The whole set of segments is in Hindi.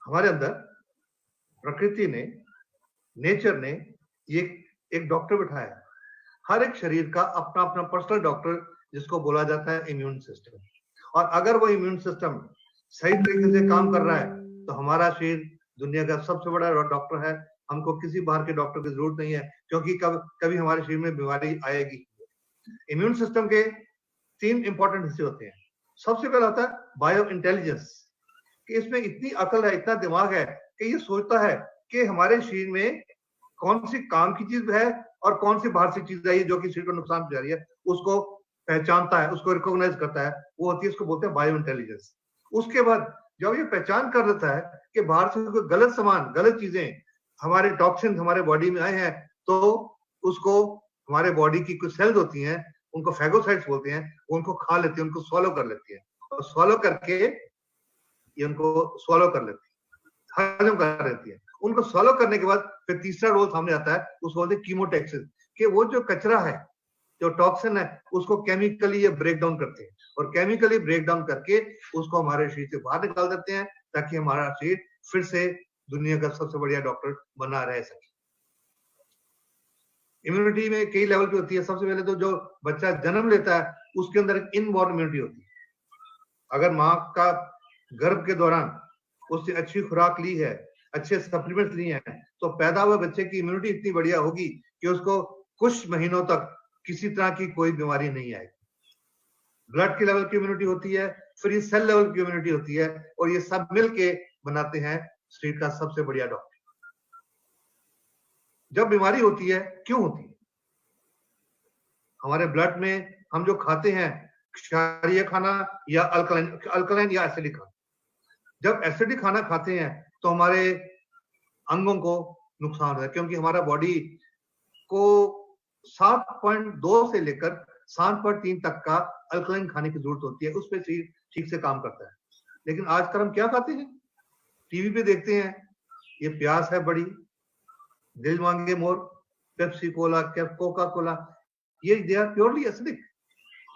हमारे अंदर प्रकृति ने, नेचर ने एक डॉक्टर बिठाया है। हर एक शरीर का अपना अपना पर्सनल डॉक्टर, जिसको बोला जाता है इम्यून सिस्टम। और अगर वो इम्यून सिस्टम सही तरीके से काम कर रहा है तो हमारा शरीर दुनिया का सबसे बड़ा डॉक्टर है। हमको किसी बाहर के डॉक्टर की जरूरत नहीं है, क्योंकि कभी हमारे शरीर में बीमारी आएगी। इम्यून सिस्टम के 3 इंपॉर्टेंट हिस्से होते हैं। सबसे पहला होता है बायो इंटेलिजेंस, कि इसमें इतनी अकल है, इतना दिमाग है कि ये सोचता है कि हमारे शरीर में कौन सी काम की चीज है और कौन सी बाहर से चीज आई है जो कि शरीर को नुकसान पहुंचा रही है, उसको पहचानता है, उसको रिकॉग्नाइज करता है। वो होती है, इसको बोलते हैं बायो इंटेलिजेंस। उसके बाद जब ये पहचान कर लेता है कि बाहर से कोई गलत सामान, गलत चीजें, हमारे टॉक्सिन हमारे बॉडी में आए हैं, तो उसको हमारे बॉडी की कुछ सेल्स होती हैं, उनको फैगोसाइट्स बोलते हैं, उनको खा लेती है, उनको स्वॉलो कर लेती है। और स्वॉलो करके ये उनको स्वॉलो कर लेती है, हजम कर लेती है। उनको स्वॉलो करने के बाद फिर तीसरा रोल सामने आता है, उसको बोलते हैं कीमोटैक्सिस, कि वो जो कचरा है, जो टॉक्सिन है, उसको केमिकली ये ब्रेक डाउन करते हैं, और केमिकली ब्रेक डाउन करके उसको हमारे शरीर से बाहर निकाल देते हैं, ताकि हमारा शरीर फिर से दुनिया का सबसे बढ़िया डॉक्टर बना रह सके। इम्यूनिटी में कई लेवल की होती है। सबसे पहले तो जो बच्चा जन्म लेता है उसके अंदर एक इनबॉर्न इम्यूनिटी होती है। अगर माँ का गर्भ के दौरान उससे अच्छी खुराक ली है, अच्छे सप्लीमेंट्स लिए हैं, तो पैदा हुए बच्चे की इम्यूनिटी इतनी बढ़िया होगी कि उसको कुछ महीनों तक किसी तरह की कोई बीमारी नहीं आएगी। ब्लड के लेवल की इम्यूनिटी होती है, फिर ये सेल लेवल की इम्यूनिटी होती है, और ये सब मिलके बनाते हैं शरीर का सबसे बढ़िया डॉक्टर। जब बीमारी होती है, क्यों होती है? हमारे ब्लड में हम जो खाते हैं, क्षारीय खाना या अल्कलाइन या एसिडिक खाना। जब एसिडिक खाना खाते हैं तो हमारे अंगों को नुकसान होता है, क्योंकि हमारा बॉडी को 7.2 से लेकर 7.3 तक का अल्कलाइन खाने की जरूरत होती है, उस पर शरीर ठीक से काम करता है। लेकिन आजकल हम क्या खाते हैं? टीवी पे देखते हैं, ये प्यास है बड़ी, दिल मांगे मोर, पेप्सी कोला, कोका कोला, ये दे आर प्योरली एसिडिक।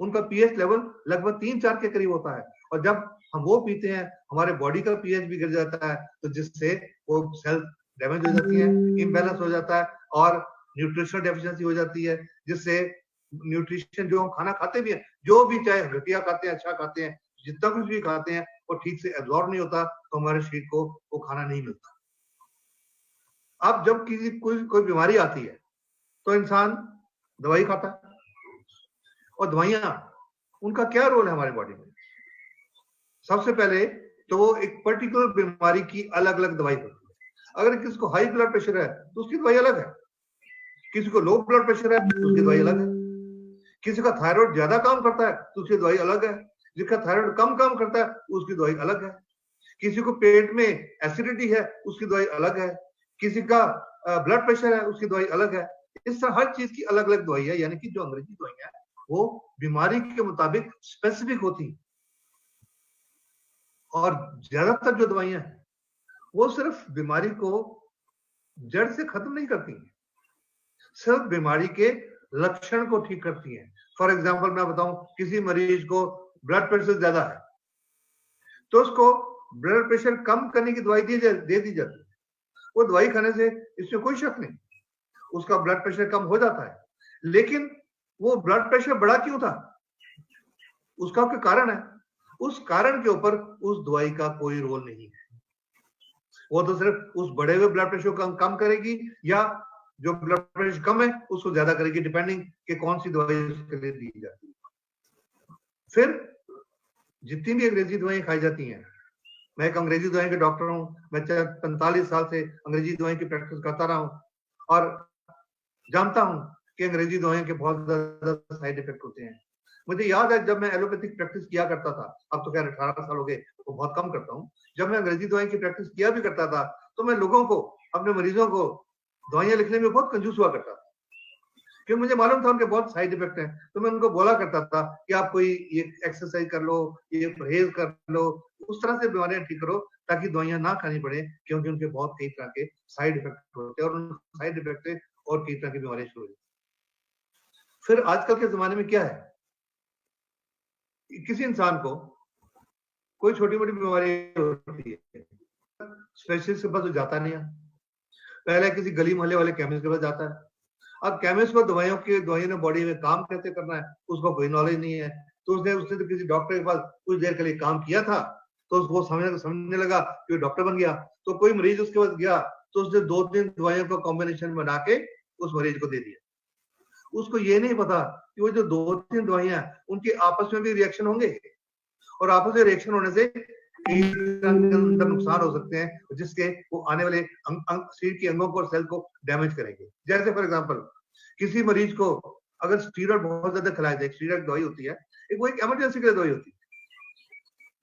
उनका पीएच लेवल लगभग 3-4 के करीब होता है, और जब हम वो पीते हैं हमारे बॉडी का पीएच भी गिर जाता है, तो जिससे वो सेल डैमेज हो जाती है, इम्बैलेंस हो जाता है, और न्यूट्रिशनल डेफिशिएंसी हो जाती है, जिससे न्यूट्रिशन जो हम खाना खाते भी हैं, जो भी चाहे घटिया खाते हैं, अच्छा खाते हैं, जितना कुछ भी खाते हैं, वो ठीक से एब्जॉर्ब नहीं होता, तो हमारे शरीर को वो खाना नहीं मिलता। अब जब किसी कोई बीमारी आती है तो इंसान दवाई खाता है, और दवाइयां, उनका क्या रोल है हमारी बॉडी में? सबसे पहले तो वो एक पर्टिकुलर बीमारी की अलग अलग दवाई होती है। अगर किसी को हाई ब्लड प्रेशर है तो उसकी दवाई अलग है, किसी को लो ब्लड प्रेशर है तो उसकी दवाई अलग है, किसी का थायराइड ज्यादा काम करता है तो उसकी दवाई अलग है, जिसका थायराइड कम काम करता है उसकी दवाई अलग है, किसी को पेट में एसिडिटी है उसकी दवाई अलग है, किसी का ब्लड प्रेशर है उसकी दवाई अलग है। इस तरह हर चीज की अलग अलग दवाई है, यानी कि जो अंग्रेजी दवाइयां है वो बीमारी के मुताबिक स्पेसिफिक होती है। और ज्यादातर जो दवाइयां हैं वो सिर्फ बीमारी को जड़ से खत्म नहीं करती हैं, सिर्फ बीमारी के लक्षण को ठीक करती हैं। फॉर एग्जाम्पल मैं बताऊं, किसी मरीज को ब्लड प्रेशर ज्यादा है तो उसको ब्लड प्रेशर कम करने की दवाई दे दी जाती है। वो दवाई खाने से इसमें कोई शक नहीं, उसका ब्लड प्रेशर कम हो जाता है। लेकिन वो ब्लड प्रेशर बढ़ा क्यों था, उसका कोई कारण है, उस कारण के ऊपर उस दवाई का कोई रोल नहीं है। वो तो सिर्फ उस बढ़े हुए ब्लड प्रेशर को कम करेगी, या जो ब्लड प्रेशर कम है उसको ज्यादा करेगी, डिपेंडिंग कि कौन सी दवाई उसके लिए दी जाती है। फिर जितनी भी अंग्रेजी दवाएं खाई जाती हैं, मैं एक अंग्रेजी दवाई के डॉक्टर हूं, मैं 45 साल से अंग्रेजी दवाई की प्रैक्टिस करता रहा हूं, और जानता हूं कि अंग्रेजी दवाइयों के बहुत ज्यादा साइड इफेक्ट होते हैं। मुझे याद है जब मैं एलोपैथिक प्रैक्टिस किया करता था, अब तो खैर 18 साल हो गए तो बहुत कम करता हूँ, जब मैं अंग्रेजी दवाई की प्रैक्टिस किया भी करता था तो मैं लोगों को, अपने मरीजों को दवाइयां लिखने में बहुत कंजूस हुआ करता था, क्योंकि मुझे मालूम था उनके बहुत साइड इफेक्ट हैं। तो मैं उनको बोला करता था कि आप कोई ये एक्सरसाइज कर लो, ये परहेज कर लो, उस तरह से बीमारियां ठीक करो, ताकि दवाइयां ना खानी पड़े, क्योंकि उनके बहुत कई तरह के साइड इफेक्ट होते हैं, और उन साइड इफेक्ट से और कई तरह की बीमारियां शुरू हो। फिर आजकल के जमाने में क्या है, किसी इंसान को कोई छोटी मोटी बीमारी होती है, स्पेशलिस्ट के पास तो जाता नहीं है, पहले किसी गली मोहल्ले वाले केमिस्ट के पास जाता है। अब केमिस्ट को दवाइयों ने बॉडी में काम कैसे करना है उसको कोई नॉलेज नहीं है, तो उसने तो किसी डॉक्टर के पास कुछ देर के लिए काम किया था, तो वो समझने लगा कि डॉक्टर बन गया। तो कोई मरीज उसके पास गया तो उसने 2-3 दवाइयों का कॉम्बिनेशन बना के उस मरीज को दे दिया। उसको ये नहीं पता कि वो जो 2-3 दवाइयां उनके आपस में भी रिएक्शन होंगे, और आपस में रिएक्शन होने से अंदर नुकसान हो सकते हैं, जिसके वो आने वाले शरीर के अंगों को और सेल को डैमेज करेंगे। जैसे फॉर एग्जांपल किसी मरीज को अगर स्टीरॉइड बहुत ज्यादा खिलाया जाए, स्टीरॉइड दवाई होती है, वो एक इमरजेंसी की दवाई होती है।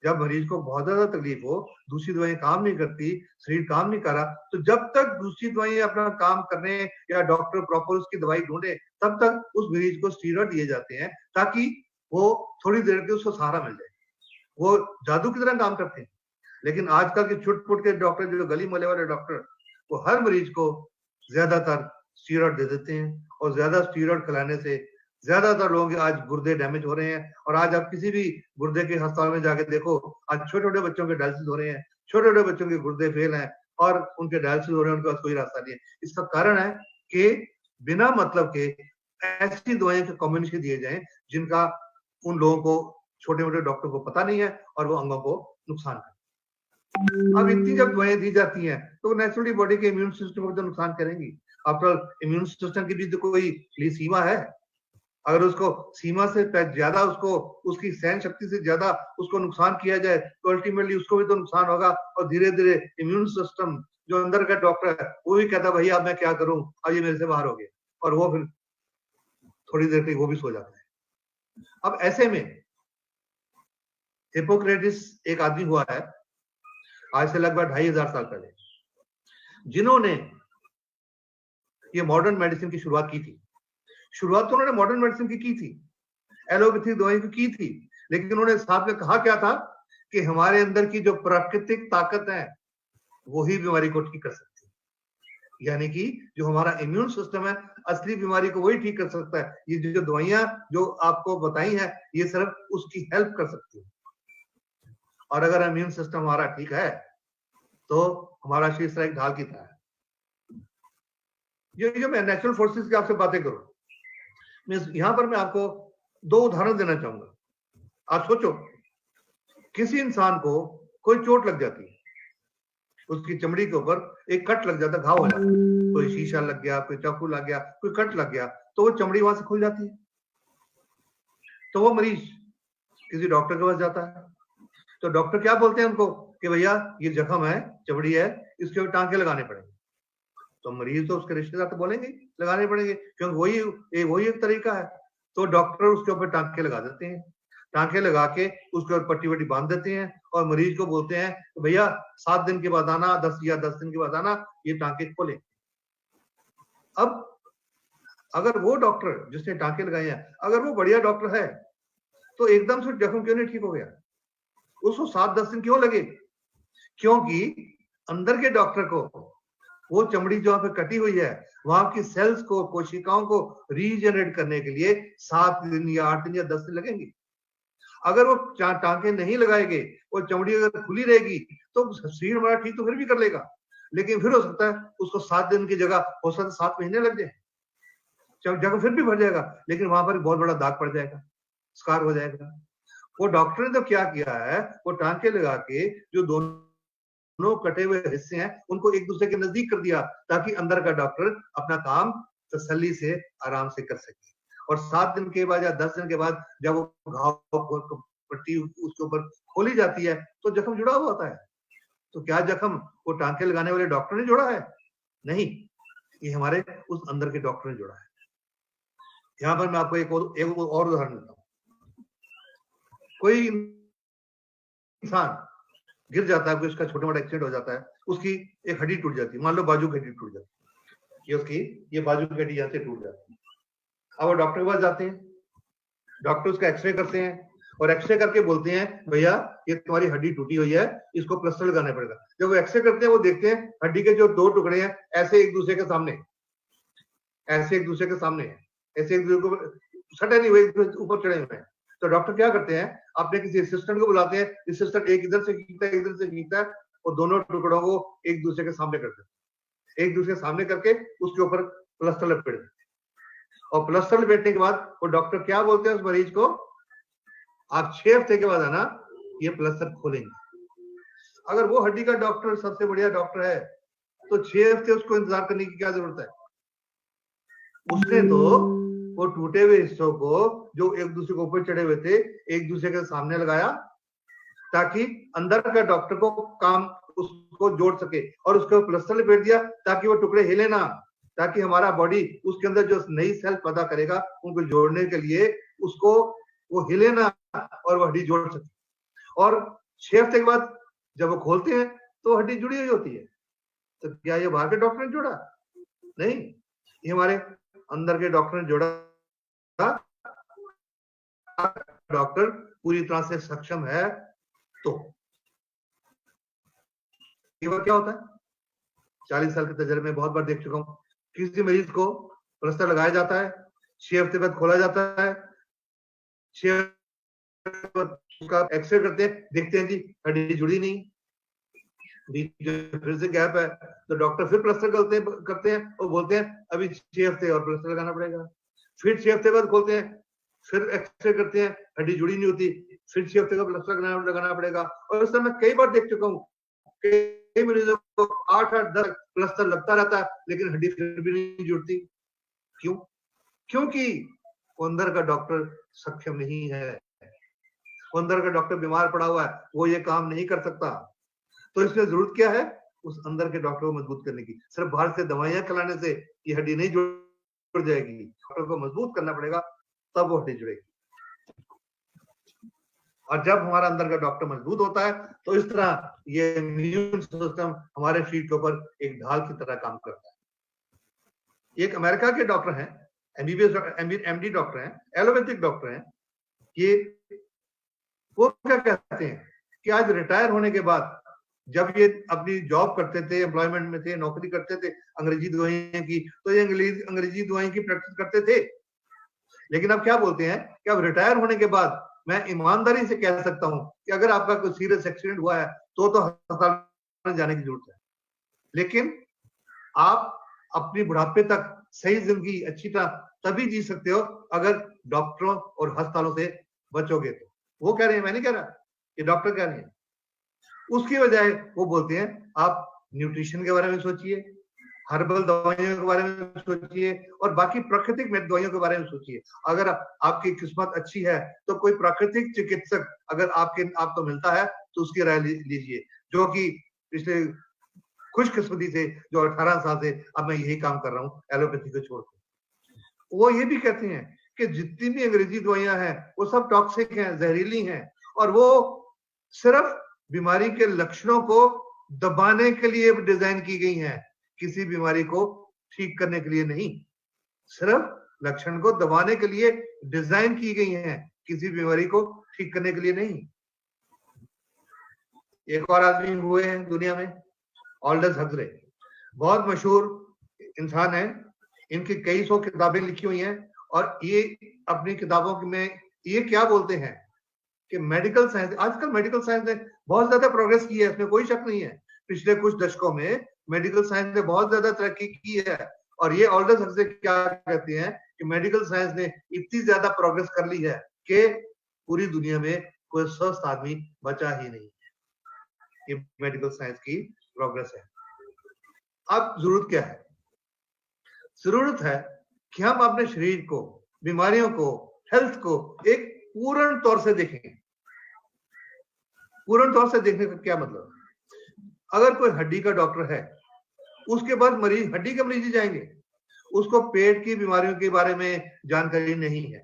जब मरीज को बहुत ज्यादा तकलीफ हो, दूसरी दवाइयां काम नहीं करती, शरीर काम नहीं कर रहा, तो जब तक दूसरी दवाइयां अपना काम करने या डॉक्टर प्रॉपर उसकी दवाई ढूंढे, तब तक उस मरीज को स्टीरॉइड दिए जाते हैं ताकि वो थोड़ी देर के उसको सहारा मिल जाए। वो जादू की तरह काम करते हैं। लेकिन आजकल के छुट-पुट के डॉक्टर, जो गली मोहल्ले वाले डॉक्टर, वो हर मरीज को ज्यादातर स्टीरॉइड दे देते हैं, और ज्यादा स्टीरॉइड खिलाने से ज्यादातर लोगों के आज गुर्दे डैमेज हो रहे हैं। और आज आप किसी भी गुर्दे के अस्पताल में जाके देखो, आज छोटे-छोटे बच्चों के डायलिसिस हो रहे हैं, छोटे-छोटे बच्चों के गुर्दे फेल हैं और उनके डायलिसिस हो रहे हैं, उनके पास कोई रास्ता नहीं है। इसका कारण है कि बिना मतलब के ऐसी दवाइयों के कॉम्बिनेशन दिए जाएं जिनका उन लोगों को, छोटे-मोटे डॉक्टर को पता नहीं है, और वो अंगों को नुकसान करते। अब इतनी जब दवाएं दी जाती हैं तो नेचुरली बॉडी के इम्यून सिस्टम को तो नुकसान करेंगी। आफ्टर इम्यून सिस्टम की भी तो कोई सीमा है। अगर उसको सीमा से ज्यादा, उसको उसकी सहन शक्ति से ज्यादा उसको नुकसान किया जाए तो अल्टीमेटली उसको भी तो नुकसान होगा, और धीरे धीरे इम्यून सिस्टम जो अंदर का डॉक्टर है वो भी कहता है भैया अब मैं क्या करूं, अब ये मेरे से बाहर हो गया, और वो फिर थोड़ी देर तक वो भी सो जाता है। अब ऐसे में हिपोक्रेटिस एक आदमी हुआ है आज से लगभग 2500 साल पहले, जिन्होंने ये मॉडर्न मेडिसिन की शुरुआत की थी। शुरुआत तो उन्होंने मॉडर्न मेडिसिन की थी, एलोपैथिक दवाई की थी, लेकिन उन्होंने साथ में कहा क्या था कि हमारे अंदर की जो प्राकृतिक ताकत है वही बीमारी को ठीक कर सकती है। यानी कि जो हमारा इम्यून सिस्टम है, असली बीमारी को वही ठीक कर सकता है। ये जो दवाइयां जो आपको बताई हैं, ये सिर्फ उसकी हेल्प कर सकती है। और अगर इम्यून सिस्टम हमारा ठीक है तो हमारा शरीर एक ढाल की तरह है। ये जो मैं नेचुरल फोर्सेस की आपसे बातें करूं, यहां पर मैं आपको 2 उदाहरण देना चाहूंगा। आप सोचो, किसी इंसान को कोई चोट लग जाती है, उसकी चमड़ी के ऊपर एक कट लग जाता, घाव हो जाता, कोई शीशा लग गया, कोई चाकू लग गया, कोई कट लग गया, तो वो चमड़ी वहां से खुल जाती है। तो वो मरीज किसी डॉक्टर के पास जाता है, तो डॉक्टर क्या बोलते हैं उनको कि भैया ये जख्म है, चमड़ी है, इसके ऊपर टांके लगाने पड़ेंगे। तो मरीज तो उसके रिश्तेदार तो बोलेंगे लगाने पड़ेंगे, क्योंकि वही एक तरीका है। तो डॉक्टर उसके ऊपर टांके लगा देते हैं, टांके लगा के उसके ऊपर पट्टी वट्टी बांध देते हैं, और मरीज को बोलते हैं तो भैया 7 दिन के बाद आना, 10 दिन के बाद आना, ये टांके खोले। अब अगर वो डॉक्टर जिसने टांके लगाए हैं, अगर वो बढ़िया डॉक्टर है, तो एकदम से जख्म क्यों नहीं ठीक हो गया? उसको 7-10 दिन क्यों लगे? क्योंकि अंदर के डॉक्टर को वो चमड़ी जो वहां पे कटी हुई है, वहां की सेल्स को, कोशिकाओं को रीजनरेट करने के लिए 7 दिन या 8 दिन या 10 दिन लगेंगे। अगर वो टांके नहीं लगाएंगे, वो चमड़ी अगर खुली रहेगी, तो शरीर हमारा ठीक तो फिर भी कर लेगा, लेकिन फिर हो सकता है उसको 7 दिन की जगह हो सकता है 7 महीने लग जाए, जगह फिर भी भर जाएगा, लेकिन वहां पर बहुत बड़ा दाग पड़ जाएगा, स्कार हो जाएगा। वो डॉक्टर ने तो क्या किया है, वो टांके लगा के जो दोनों कटे हुए हिस्से हैं उनको एक दूसरे के नजदीक कर दिया, ताकि अंदर का डॉक्टर अपना काम तसल्ली से आराम से कर सके। और 7 दिन के बाद या 10 दिन के बाद जब वो घाव पट्टी उसके ऊपर खोली जाती है, तो जख्म जुड़ा हुआ होता है। तो क्या जख्म वो टांके लगाने वाले डॉक्टर ने जोड़ा है? नहीं, ये हमारे उस अंदर के डॉक्टर ने जोड़ा है। यहाँ पर मैं आपको एक और उदाहरण देता हूँ। कोई इंसान गिर जाता है, कोई उसका छोटा मोटा एक्सीडेंट हो जाता है, उसकी एक हड्डी टूट जाती है, मान लो बाजू की हड्डी टूट जाती है, ये उसकी ये बाजू की हड्डी यहाँ से टूट जाती है। अब वो डॉक्टर के पास जाते हैं, डॉक्टर उसका एक्सरे करते हैं, और एक्सरे करके बोलते हैं भैया ये तुम्हारी हड्डी टूटी हुई है, इसको प्लास्टर लगाना पड़ेगा। जब वो एक्सरे करते हैं, वो देखते हैं हड्डी के जो 2 टुकड़े हैं ऐसे एक दूसरे के सामने, ऐसे एक दूसरे के सामने है, ऐसे एक दूसरे को सटे नहीं हुए, ऊपर चढ़े हुए हैं। तो डॉक्टर क्या करते हैं, अपने किसी असिस्टेंट को बुलाते हैं, असिस्टेंट एक इधर से खींचता है, इधर से खींचता है, वो दोनों टुकड़ों को एक दूसरे के सामने कर देते, एक दूसरे के सामने करके उसके ऊपर प्लास्टर लपेट देते। और प्लास्टर लपेटने के बाद वो डॉक्टर क्या बोलते हैं उस मरीज को, आप 6 हफ्ते के बाद आना, ये प्लास्टर खोलेंगे। अगर वो हड्डी का डॉक्टर सबसे बढ़िया डॉक्टर है तो 6 हफ्ते उसको इंतजार करने की क्या जरूरत है? उसने तो वो टूटे हुए हिस्सों को जो एक दूसरे के ऊपर चढ़े हुए थे एक दूसरे के सामने लगाया ताकि अंदर का डॉक्टर को काम उसको जोड़ सके, और उसको प्लास्टर लपेट दिया ताकि वो टुकड़े हिले ना, ताकि हमारा बॉडी उसके अंदर जो नई सेल पैदा करेगा उनको जोड़ने के लिए उसको वो हिले ना और वो हड्डी जोड़ सके। और 6 हफ्ते के बाद जब वो खोलते हैं तो हड्डी जुड़ी हुई होती है। तो क्या ये बाहर के डॉक्टर ने जोड़ा? नहीं, ये हमारे अंदर के डॉक्टर ने जोड़ा। डॉक्टर पूरी तरह से सक्षम है तो क्या होता है, 40 साल के तजर्बे में बहुत बार देख चुका हूं, किसी मरीज को प्लास्टर लगाया जाता है, 6 हफ्ते बाद खोला जाता है, 6 उसका एक्सरे करते हैं, देखते हैं जी हड्डी जुड़ी नहीं, फिर से गैप है, तो डॉक्टर फिर प्लास्टर करते हैं और बोलते हैं अभी 6 हफ्ते और प्लास्टर लगाना पड़ेगा। फिर 6 हफ्ते बाद खोलते हैं, फिर एक्सरे करते हैं, हड्डी जुड़ी नहीं होती, फिर 6 हफ्ते का प्लास्टर लगाना पड़ेगा। और इस तरह मैं कई बार देख चुका हूँ, कई मरीजों को 8-10 प्लास्टर लगता रहता है लेकिन हड्डी फिर भी नहीं जुड़ती। क्यों? क्योंकि अंदर का डॉक्टर सक्षम नहीं है, अंदर का डॉक्टर बीमार पड़ा हुआ है, वो ये काम नहीं कर सकता। तो इसमें जरूरत क्या है? उस अंदर के डॉक्टर को मजबूत करने की। सिर्फ बाहर से दवाइयां खिलाने से ये हड्डी नहीं जुड़ जाएगी, डॉक्टर को मजबूत करना पड़ेगा तब वो हड्डी जुड़ेगी। और जब हमारा अंदर का डॉक्टर मजबूत होता है तो इस तरह ये इम्यून सिस्टम हमारे शरीर के ऊपर एक ढाल की तरह काम करता है। एक अमेरिका के डॉक्टर हैं, एमबीबीएस एमडी डॉक्टर हैं, एलोपैथिक डॉक्टर हैं, ये वो क्या कहते हैं कि आज रिटायर होने के बाद जब ये अपनी जॉब करते थे, एम्प्लॉयमेंट में थे, नौकरी करते थे अंग्रेजी दवाइयों की, तो ये अंग्रेजी दवाइयों की प्रैक्टिस करते थे। लेकिन अब क्या बोलते हैं कि अब रिटायर होने के बाद मैं ईमानदारी से कह सकता हूं कि अगर आपका कोई सीरियस एक्सीडेंट हुआ है तो अस्पताल में जाने की जरूरत है, लेकिन आप अपनी बुढ़ापे तक सही जिंदगी अच्छी तरह तभी जी सकते हो अगर डॉक्टरों और अस्पतालों से बचोगे। तो वो कह रहे हैं, मैं नहीं कह रहा, ये डॉक्टर कह रहे हैं। उसकी बजाय वो बोलते हैं आप न्यूट्रिशन के बारे में सोचिए, हर्बल दवाइयों के बारे में सोचिए और बाकी प्राकृतिक दवाइयों के बारे में सोचिए। अगर आपकी किस्मत अच्छी है तो कोई प्राकृतिक चिकित्सक अगर आपको मिलता है तो उसकी राय लीजिए, जो कि पिछले खुशकिस्मती से जो 18 साल से अब मैं यही काम कर रहा हूँ एलोपैथी को छोड़कर। वो ये भी कहते हैं कि जितनी भी अंग्रेजी दवाइयां हैं वो सब टॉक्सिक हैं, जहरीली हैं, और वो सिर्फ बीमारी के लक्षणों को दबाने के लिए डिजाइन की गई हैं, किसी बीमारी को ठीक करने के लिए नहीं। सिर्फ लक्षण को दबाने के लिए डिजाइन की गई हैं, किसी बीमारी को ठीक करने के लिए नहीं। एक और आदमी हुए हैं दुनिया में, ऑल्डस हक्सले, बहुत मशहूर इंसान है, इनकी कई सौ किताबें लिखी हुई हैं, और ये अपनी किताबों में ये क्या बोलते हैं कि मेडिकल साइंस, आजकल मेडिकल साइंस ने बहुत ज्यादा प्रोग्रेस की है, इसमें कोई शक नहीं है। पिछले कुछ दशकों में मेडिकल साइंस ने बहुत ज्यादा तरक्की की है, और ये ऑल्डस हक्सले क्या कहते हैं कि मेडिकल साइंस ने इतनी ज्यादा प्रोग्रेस कर ली है कि पूरी दुनिया में कोई स्वस्थ आदमी बचा ही नहीं है। ये मेडिकल साइंस की प्रोग्रेस है। अब जरूरत क्या है? जरूरत है कि हम अपने शरीर को, बीमारियों को, हेल्थ को एक पूर्ण तौर से देखें। पूर्ण तौर से देखने का क्या मतलब? अगर कोई हड्डी का डॉक्टर है, उसके पास मरीज, हड्डी के मरीज ही जाएंगे, उसको पेट की बीमारियों के बारे में जानकारी नहीं है,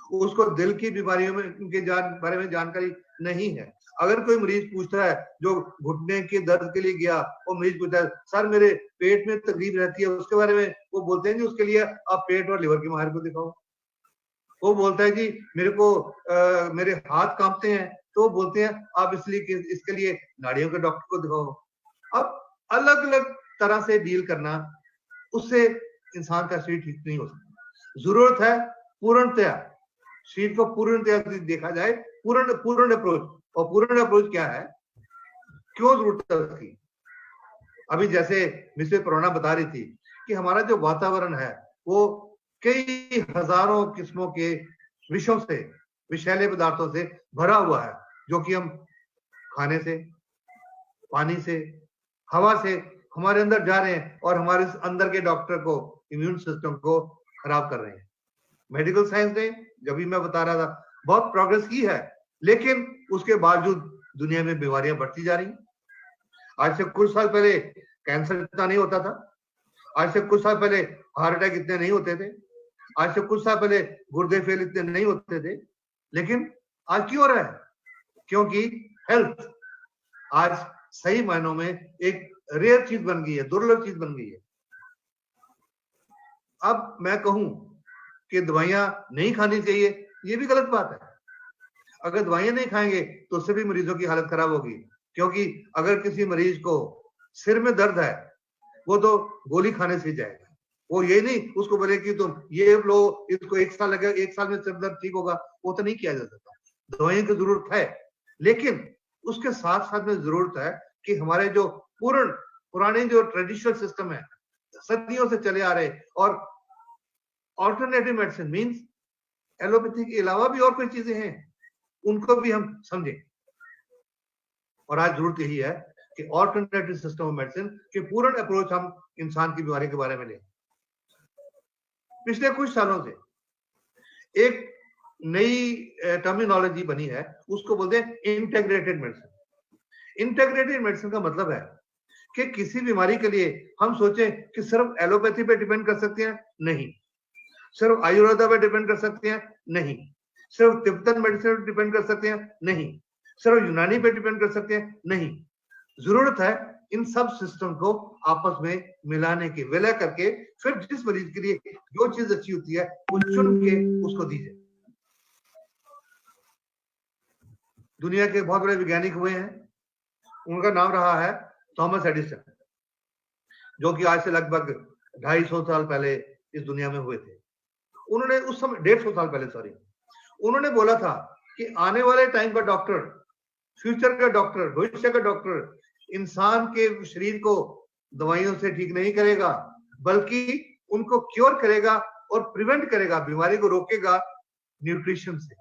उसको दिल की बीमारियों के बारे में जानकारी नहीं है। अगर कोई मरीज पूछता है, जो घुटने के दर्द के लिए गया, वो मरीज पूछता है सर मेरे पेट में तकलीफ रहती है, उसके बारे में वो बोलते हैं जी उसके लिए आप पेट और लिवर के माहिर को दिखाओ। वो बोलता है जी मेरे को मेरे हाथ कांपते हैं, तो वो बोलते हैं आप इसके लिए नाड़ियों के डॉक्टर को दिखाओ। अब अलग अलग तरह से डील करना, उससे इंसान का शरीर ठीक नहीं हो सकता। जरूरत है पूर्णतया, शरीर को पूर्णतया देखा जाए, पूर्ण अप्रोच। और पूर्ण अप्रोच क्या है क्यों जरूरत है उसकी? अभी जैसे मिसेस प्रोना बता रही थी कि हमारा जो वातावरण है वो कई हजारों किस्मों के विषयों से, विषैले पदार्थों से भरा हुआ है, जो कि हम खाने से, पानी से, हवा से हमारे अंदर जा रहे हैं और हमारे अंदर के डॉक्टर को, इम्यून सिस्टम को खराब कर रहे हैं। मेडिकल साइंस ने, जब भी मैं बता रहा था, बहुत प्रोग्रेस की है, लेकिन उसके बावजूद दुनिया में बीमारियां बढ़ती जा रही हैं। आज से कुछ साल पहले कैंसर इतना नहीं होता था, आज से कुछ साल पहले हार्ट अटैक इतने नहीं होते थे, आज से कुछ साल पहले गुर्दे फेल इतने नहीं होते थे, लेकिन आज क्यों हो रहा है? क्योंकि हेल्थ आज सही मायनों में एक रेयर चीज बन गई है, दुर्लभ चीज बन गई है। अब मैं कहूं कि दवाइयां नहीं खानी चाहिए, ये भी गलत बात है। अगर दवाइयां नहीं खाएंगे तो उससे भी मरीजों की हालत खराब होगी, क्योंकि अगर किसी मरीज को सिर में दर्द है, वो तो गोली खाने से जाएगा, वो ये नहीं उसको बोले कि तुम ये लो, इसको 1 साल लगेगा, 1 साल में सिर दर्द ठीक होगा, वो तो नहीं किया जा सकता। दवाइयों की जरूरत है, लेकिन उसके साथ साथ में जरूरत है कि हमारे जो पुराने जो ट्रेडिशनल सिस्टम है, सदियों से चले आ रहे, और ऑल्टरनेटिव मेडिसिन मींस एलोपैथी के अलावा भी और कोई चीजें हैं, उनको भी हम समझें। और आज जरूरत यही है कि ऑल्टरनेटिव सिस्टम ऑफ मेडिसिन के पूर्ण अप्रोच हम इंसान की बीमारी के बारे में लें। पिछले कुछ सालों से एक नई टर्मिनोलॉजी बनी है, उसको बोलते हैं इंटीग्रेटेड मेडिसिन। इंटीग्रेटेड मेडिसिन का मतलब है कि किसी बीमारी के लिए हम सोचें कि सिर्फ एलोपैथी पे डिपेंड कर सकते हैं, नहीं। सिर्फ आयुर्वेदा पे डिपेंड कर सकते हैं, नहीं। सिर्फ तिब्बतन मेडिसिन पे डिपेंड कर सकते हैं, नहीं। सिर्फ यूनानी पे डिपेंड कर सकते हैं, नहीं। जरूरत है इन सब सिस्टम को आपस में मिलाने की, विलय करके फिर जिस मरीज के लिए जो चीज अच्छी होती है वो चुन के उसको दीजिए। दुनिया के बहुत बड़े वैज्ञानिक हुए हैं, उनका नाम रहा है थॉमस एडिसन, जो कि आज से लगभग 250 साल पहले इस दुनिया में हुए थे। उन्होंने उस समय 150 साल पहले, सॉरी, उन्होंने बोला था कि आने वाले टाइम का डॉक्टर, फ्यूचर का डॉक्टर, भविष्य का डॉक्टर इंसान के शरीर को दवाइयों से ठीक नहीं करेगा, बल्कि उनको क्योर करेगा और प्रिवेंट करेगा, बीमारी को रोकेगा न्यूट्रिशन से,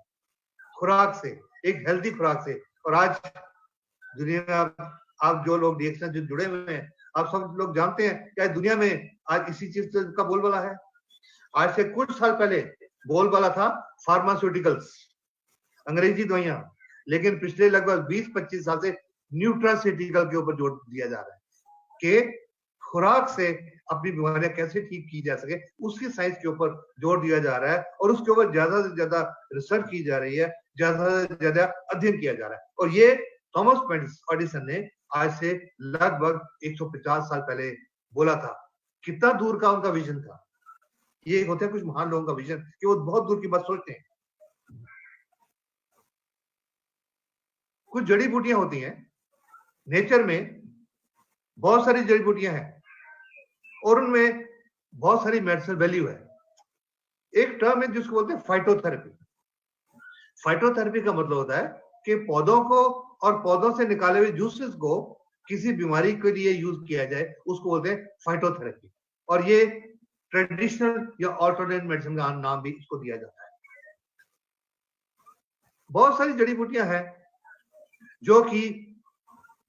खुराक से, एक हेल्दी खुराक से। और आज दुनिया में आप जो लोग डीएक्शन से जुड़े हुए हैं, आप सब लोग जानते हैं क्या दुनिया में आज इसी चीज का बोलबाला है। आज से कुछ साल पहले बोलबाला था फार्मास्यूटिकल्स, अंग्रेजी दवाइयां, लेकिन पिछले लगभग 20-25 साल से न्यूट्रास्यूटिकल के ऊपर जोर दिया जा रहा है कि खुराक से अपनी बीमारियां कैसे ठीक की जा सके, उसकी साइंस के ऊपर जोर दिया जा रहा है और उसके ऊपर ज्यादा से ज्यादा रिसर्च की जा रही है, ज्यादा से ज्यादा अध्ययन किया जा रहा है। और ये थॉमस एडिसन ने आज से लगभग 150 साल पहले बोला था। कितना दूर का उनका विजन था। ये होता है कुछ महान लोगों का विजन कि वो बहुत दूर की बात सोचते हैं। कुछ जड़ी बूटियां होती हैं नेचर में, बहुत सारी जड़ी बूटियां हैं और उनमें बहुत सारी मेडिसिनल वैल्यू है। एक टर्म है जिसको बोलते हैं फाइटोथेरेपी। फाइटोथेरेपी का मतलब होता है कि पौधों को और पौधों से निकाले हुए जूसेस को किसी बीमारी के लिए यूज किया जाए, उसको बोलते हैं फाइटोथेरेपी। और ये ट्रेडिशनल या ऑल्टरनेट मेडिसिन का नाम भी इसको दिया जाता है। बहुत सारी जड़ी बूटियां हैं जो कि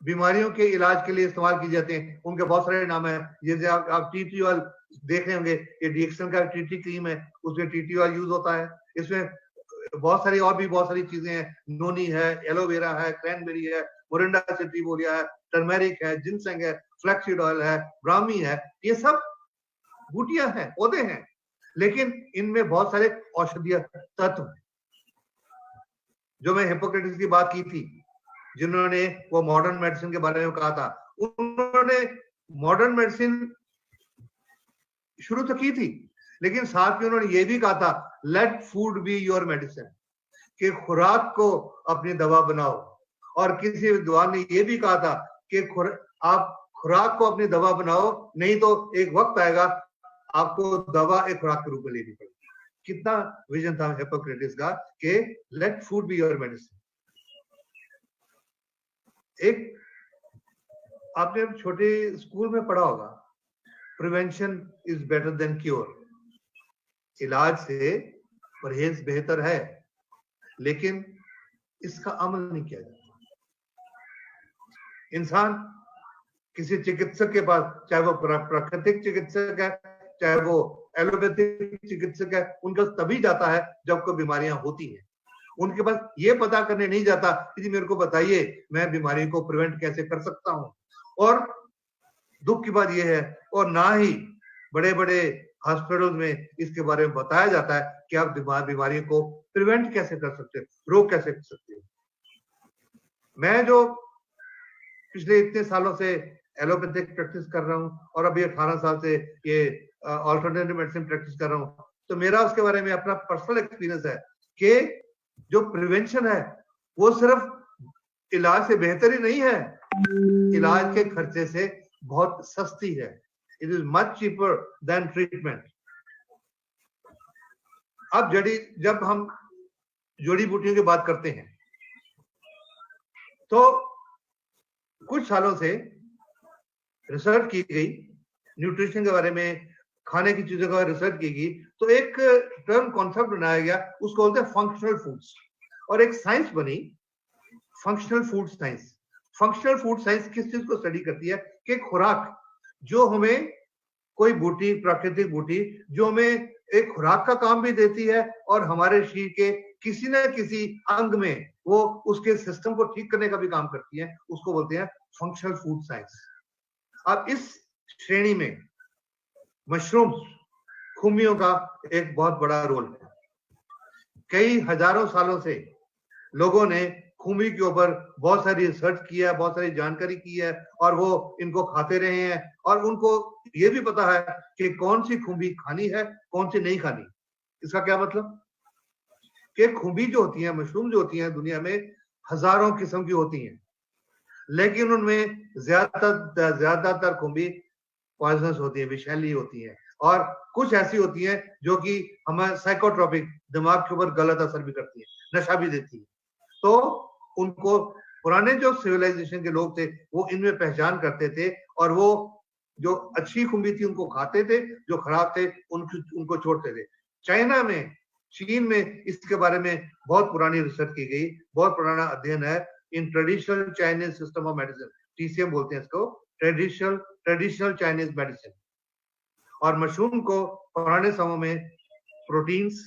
बीमारियों के इलाज के लिए इस्तेमाल की जाते हैं, उनके बहुत सारे नाम है। जैसे आप टी ऑयल देख रहे होंगे, ये डीएक्शन का टी क्रीम है, उसमें टी ऑयल यूज होता है। इसमें बहुत सारी और भी बहुत सारी चीजें हैं, नोनी है, एलोवेरा है, क्रैनबेरी है, मोरिंडा सेटिवोलिया है, टर्मेरिक है, जिनसेंग है, फ्लैक्सीड ऑयल है, ब्राह्मी है। ये सब बूटियां हैं, पौधे हैं, लेकिन इनमें बहुत सारे औषधीय तत्व हैं। जो मैं हिप्पोक्रेटिस की बात की थी, जिन्होंने वो मॉडर्न मेडिसिन के बारे में कहा था, उन्होंने मॉडर्न मेडिसिन शुरू तो की थी, लेकिन साथ में उन्होंने ये भी कहा था, let food be your medicine, कि खुराक को अपनी दवा बनाओ। और किसी विद्वान ने ये भी कहा था कि आप खुराक को अपनी दवा बनाओ, नहीं तो एक वक्त आएगा आपको दवा एक खुराक के रूप में लेनी पड़ेगी। कितना विजन था हिप्पोक्रेटिस का कि let food be your medicine. एक आपने छोटे स्कूल में पढ़ा होगा, prevention is better than cure. इलाज से परहेज बेहतर है, लेकिन इसका अमल नहीं किया जाता। इंसान किसी चिकित्सक के पास, चाहे वो प्राकृतिक चिकित्सक है, चाहे वो एलोपैथिक चिकित्सक है, उनका तभी जाता है जब कोई बीमारियां होती हैं। उनके पास ये पता करने नहीं जाता कि जी मेरे को बताइए मैं बीमारी को प्रिवेंट कैसे कर सकता हूं। और दुख की बात यह है, और ना ही बड़े बड़े हॉस्पिटल में इसके बारे में बताया जाता है कि आप बीमारियों को प्रिवेंट कैसे कर सकते हो, रोक कैसे कर सकते हो। मैं जो पिछले इतने सालों से एलोपैथिक प्रैक्टिस कर रहा हूं और अभी 18 साल से ये अल्टरनेटिव मेडिसिन प्रैक्टिस कर रहा हूं, तो मेरा उसके बारे में अपना पर्सनल एक्सपीरियंस है कि जो प्रिवेंशन है वो सिर्फ इलाज से बेहतर ही नहीं है, इलाज के खर्चे से बहुत सस्ती है। It is much cheaper than treatment. अब जब हम जड़ी बूटियों की बात करते हैं, तो कुछ सालों से रिसर्च की गई, न्यूट्रिशन के बारे में, खाने की चीजों का रिसर्च की गई, तो एक टर्म कॉन्सेप्ट बनाया गया, उसको बोलते हैं फंक्शनल फूड्स। और एक साइंस बनी, functional food science. Functional food science किस चीज को स्टडी करती है कि खुराक जो हमें, कोई बूटी, प्राकृतिक बूटी जो हमें एक खुराक का काम भी देती है और हमारे शरीर के किसी न किसी अंग में वो उसके सिस्टम को ठीक करने का भी काम करती है, उसको बोलते हैं फंक्शनल फूड साइंस। अब इस श्रेणी में मशरूम्स, खुमियों का एक बहुत बड़ा रोल है। कई हजारों सालों से लोगों ने खुमी के ऊपर बहुत सारी रिसर्च किया है, बहुत सारी जानकारी की है, और वो इनको खाते रहे हैं, और उनको ये भी पता है कि कौन सी खुम्बी खानी है, कौन सी नहीं खानी। इसका क्या मतलब कि खुम्बी जो होती है, मशरूम जो होती है, दुनिया में हजारों किस्म की होती हैं, लेकिन उनमें ज्यादातर खुम्बी पॉइजनस होती है, विषैली होती है, और कुछ ऐसी होती है जो कि हमें साइकोट्रोपिक, दिमाग के ऊपर गलत असर भी करती है, नशा भी देती है। तो उनको पुराने जो सिविलाइजेशन के लोग थे वो इनमें पहचान करते थे, और वो जो अच्छी खुम्बी थी उनको खाते थे, जो खराब थे उनको छोड़ते थे। चाइना में, चीन में इसके बारे में बहुत पुरानी रिसर्च की गई, बहुत पुराना अध्ययन है in traditional Chinese system of medicine, TCM बोलते हैं इसको, ट्रेडिशनल चाइनीज मेडिसिन। और मशरूम को पुराने समय में proteins,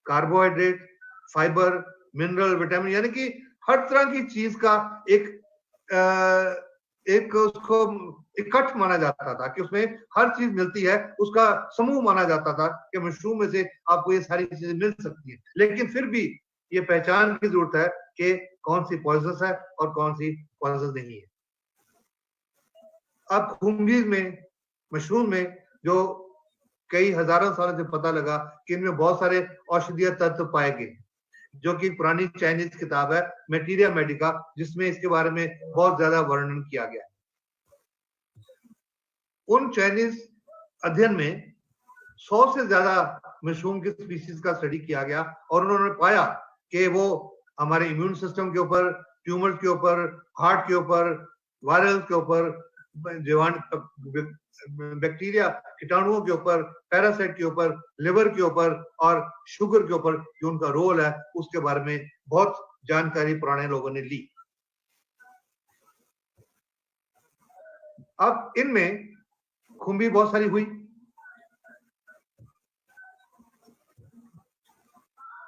carbohydrate, fibre, mineral, vitamin, यानी कि हर तरह की चीज का एक उसको इकट्ठ माना जाता था कि उसमें हर चीज मिलती है, उसका समूह माना जाता था कि मशरूम में से आपको ये सारी चीजें मिल सकती है। लेकिन फिर भी ये पहचान की जरूरत है कि कौन सी पॉइजनस है और कौन सी पॉइजनस नहीं है। अब खुम्बी में, मशरूम में जो कई हजारों सालों से पता लगा कि इनमें बहुत सारे औषधीय तत्व पाए गए, जो कि पुरानी चाइनीज किताब है मेटीरिया मेडिका, जिसमें इसके बारे में बहुत ज्यादा वर्णन किया गया है। उन चाइनीज अध्ययन में 100 से ज्यादा मशरूम की स्पीशीज का स्टडी किया गया, और उन्होंने पाया कि वो हमारे इम्यून सिस्टम के ऊपर, ट्यूमर के ऊपर, हार्ट के ऊपर, वायरल के ऊपर, जीवाणु, बैक्टीरिया, कीटाणुओं के ऊपर, पैरासाइट के ऊपर, लिवर के ऊपर और शुगर के ऊपर जो उनका रोल है उसके बारे में बहुत जानकारी पुराने लोगों ने ली। अब इनमें खुम्बी बहुत सारी हुई,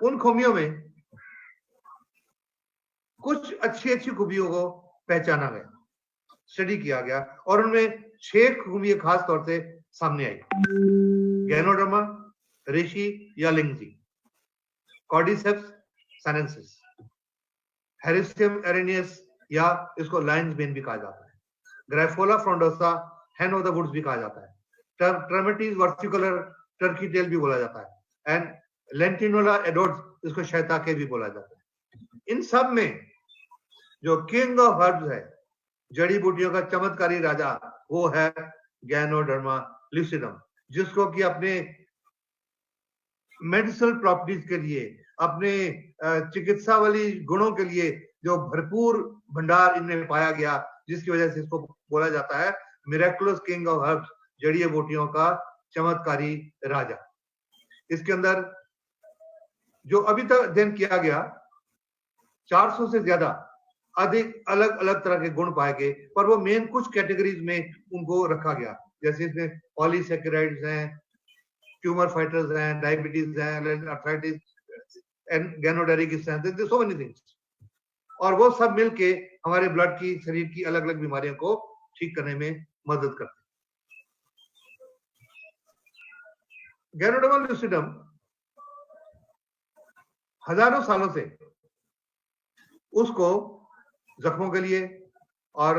उन खुम्बियों में कुछ अच्छी खुबियों को पहचाना गया, स्टडी किया गया, और उनमें 6 खुबियां खास तौर से सामने आई। गैनोडर्मा, रेशी या लिंगजी, कॉर्डिसेप्स साइनेंसिस, हेरिस्टियम एरेनियस या इसको लायंस बेन भी कहा जाता है, ग्राइफोला फ्रोंडोसा, हैन ऑफ द वुड्स भी कहा जाता है, ट्रमेटिस वर्सिकुलर टर्की टेल भी बोला जाता है, एंड लेंटिनोला एडोट्स, इसको शैताके भी बोला जाता है। इन सब में जो किंग ऑफ हर्ब्स है, जड़ी बूटियों का चमत्कारी राजा, वो है गैनोडर्मा लुसिडम, जिसको कि अपने मेडिसिनल प्रॉपर्टीज के लिए, अपने चिकित्सा वाली गुणों के लिए जो भरपूर भंडार इनमें पाया गया, जिसकी वजह से इसको बोला जाता है मिरेकुलस किंग ऑफ हर्ब्स, जड़ी बूटियों का चमत्कारी राजा। इसके अंदर जो अभी तक अध्ययन किया गया 400 से ज्यादा अधिक अलग अलग तरह के गुण पाए गए, पर वो मेन कुछ कैटेगरीज में उनको रखा गया, जैसे इसमें पॉलीसैकेराइड्स हैं, ट्यूमर फाइटर्स हैं, डायबिटीज हैं, अर्थराइटिस एंड गैनोडेरिक हैं, सो मेनी थिंग्स। और वो सब मिलके हमारे ब्लड की, शरीर की अलग अलग बीमारियों को ठीक करने में मदद करते हैं। गैनोडर्मा लूसिडम हजारों सालों से उसको जख्मों के लिए और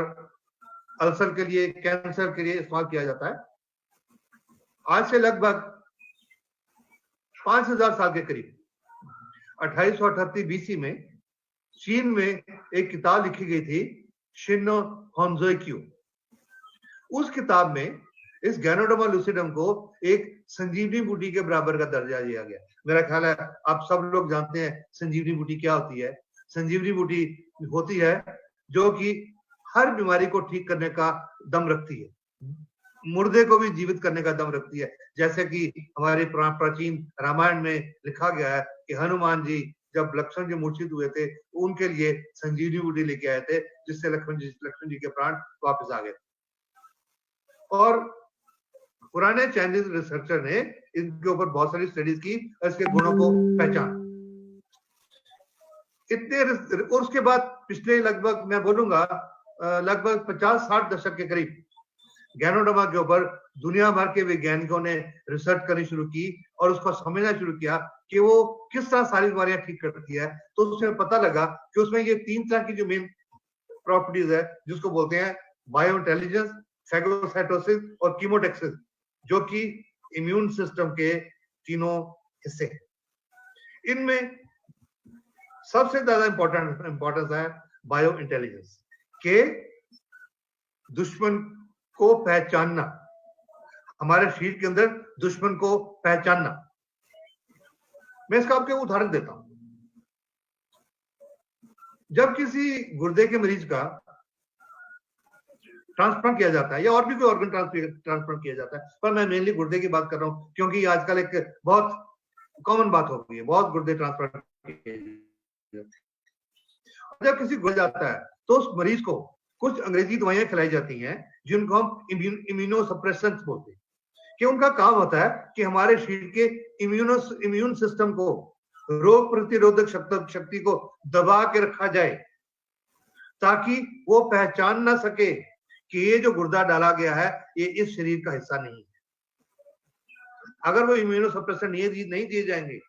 अल्सर के लिए, कैंसर के लिए इस्तेमाल किया जाता है। आज से लगभग 5000 साल के करीब 2838 बीसी में चीन में एक किताब लिखी गई थी, शिनो होन्जोक्यू। उस किताब में इस गैनोडर्मा लूसिडम को एक संजीवनी बूटी के बराबर का दर्जा दिया गया। मेरा ख्याल है आप सब लोग जानते हैं संजीवनी बूटी क्या होती है। संजीवनी बूटी होती है जो कि हर बीमारी को ठीक करने का दम रखती है, मुर्दे को भी जीवित करने का दम रखती है। जैसे कि हमारे प्राचीन रामायण में लिखा गया है कि हनुमान जी जब लक्ष्मण जी मूर्छित हुए थे, उनके लिए संजीवनी बूटी लेके आए थे, जिससे लक्ष्मण जी के प्राण वापस आ गए। और पुराने चाइनीज रिसर्चर ने इनके ऊपर बहुत सारी स्टडीज की और इसके गुणों को पहचाना। इतने और उसके बाद पिछले लगभग मैं बोलूंगा लगभग 50-60 दशक के करीब गैनोडर्मा के ऊपर दुनिया भर के वैज्ञानिकों ने रिसर्च करनी शुरू की और उसको समझना शुरू किया कि वो किस तरह सारी बीमारियां ठीक करती है। तो उसमें पता लगा कि उसमें ये 3 तरह की जो मेन प्रॉपर्टीज है, जिसको बोलते हैं बायो इंटेलिजेंस, फैगोसाइटोसिस और कीमोटेक्सिस, जो कि इम्यून सिस्टम के तीनों हिस्से हैं। इनमें सबसे ज्यादा इंपॉर्टेंस है बायो इंटेलिजेंस के दुश्मन को पहचानना, हमारे शरीर के अंदर दुश्मन को पहचानना। मैं इसका आपको उदाहरण देता हूं। जब किसी गुर्दे के मरीज का ट्रांसप्लांट किया जाता है या और भी कोई ऑर्गन ट्रांसप्लांट किया जाता है, पर मैं मेनली गुर्दे की बात कर रहा हूं क्योंकि आजकल एक बहुत कॉमन बात हो गई है, बहुत गुर्दे ट्रांसप्लांट किए जाते हैं। जब किसी गुर्दे जाता है तो उस मरीज को कुछ अंग्रेजी दवाइयां खिलाई जाती हैं जिनको हम इम्यूनोसप्रेसेंट्स बोलते हैं, कि उनका काम होता है कि हमारे शरीर के इम्यून सिस्टम को, रोग प्रतिरोधक शक्ति को दबा के रखा जाए ताकि वो पहचान ना सके कि ये जो गुर्दा डाला गया है ये इस शरीर का हिस्सा नहीं है। अगर वो इम्यूनोसप्रेसेंट नहीं दिए जाएंगे,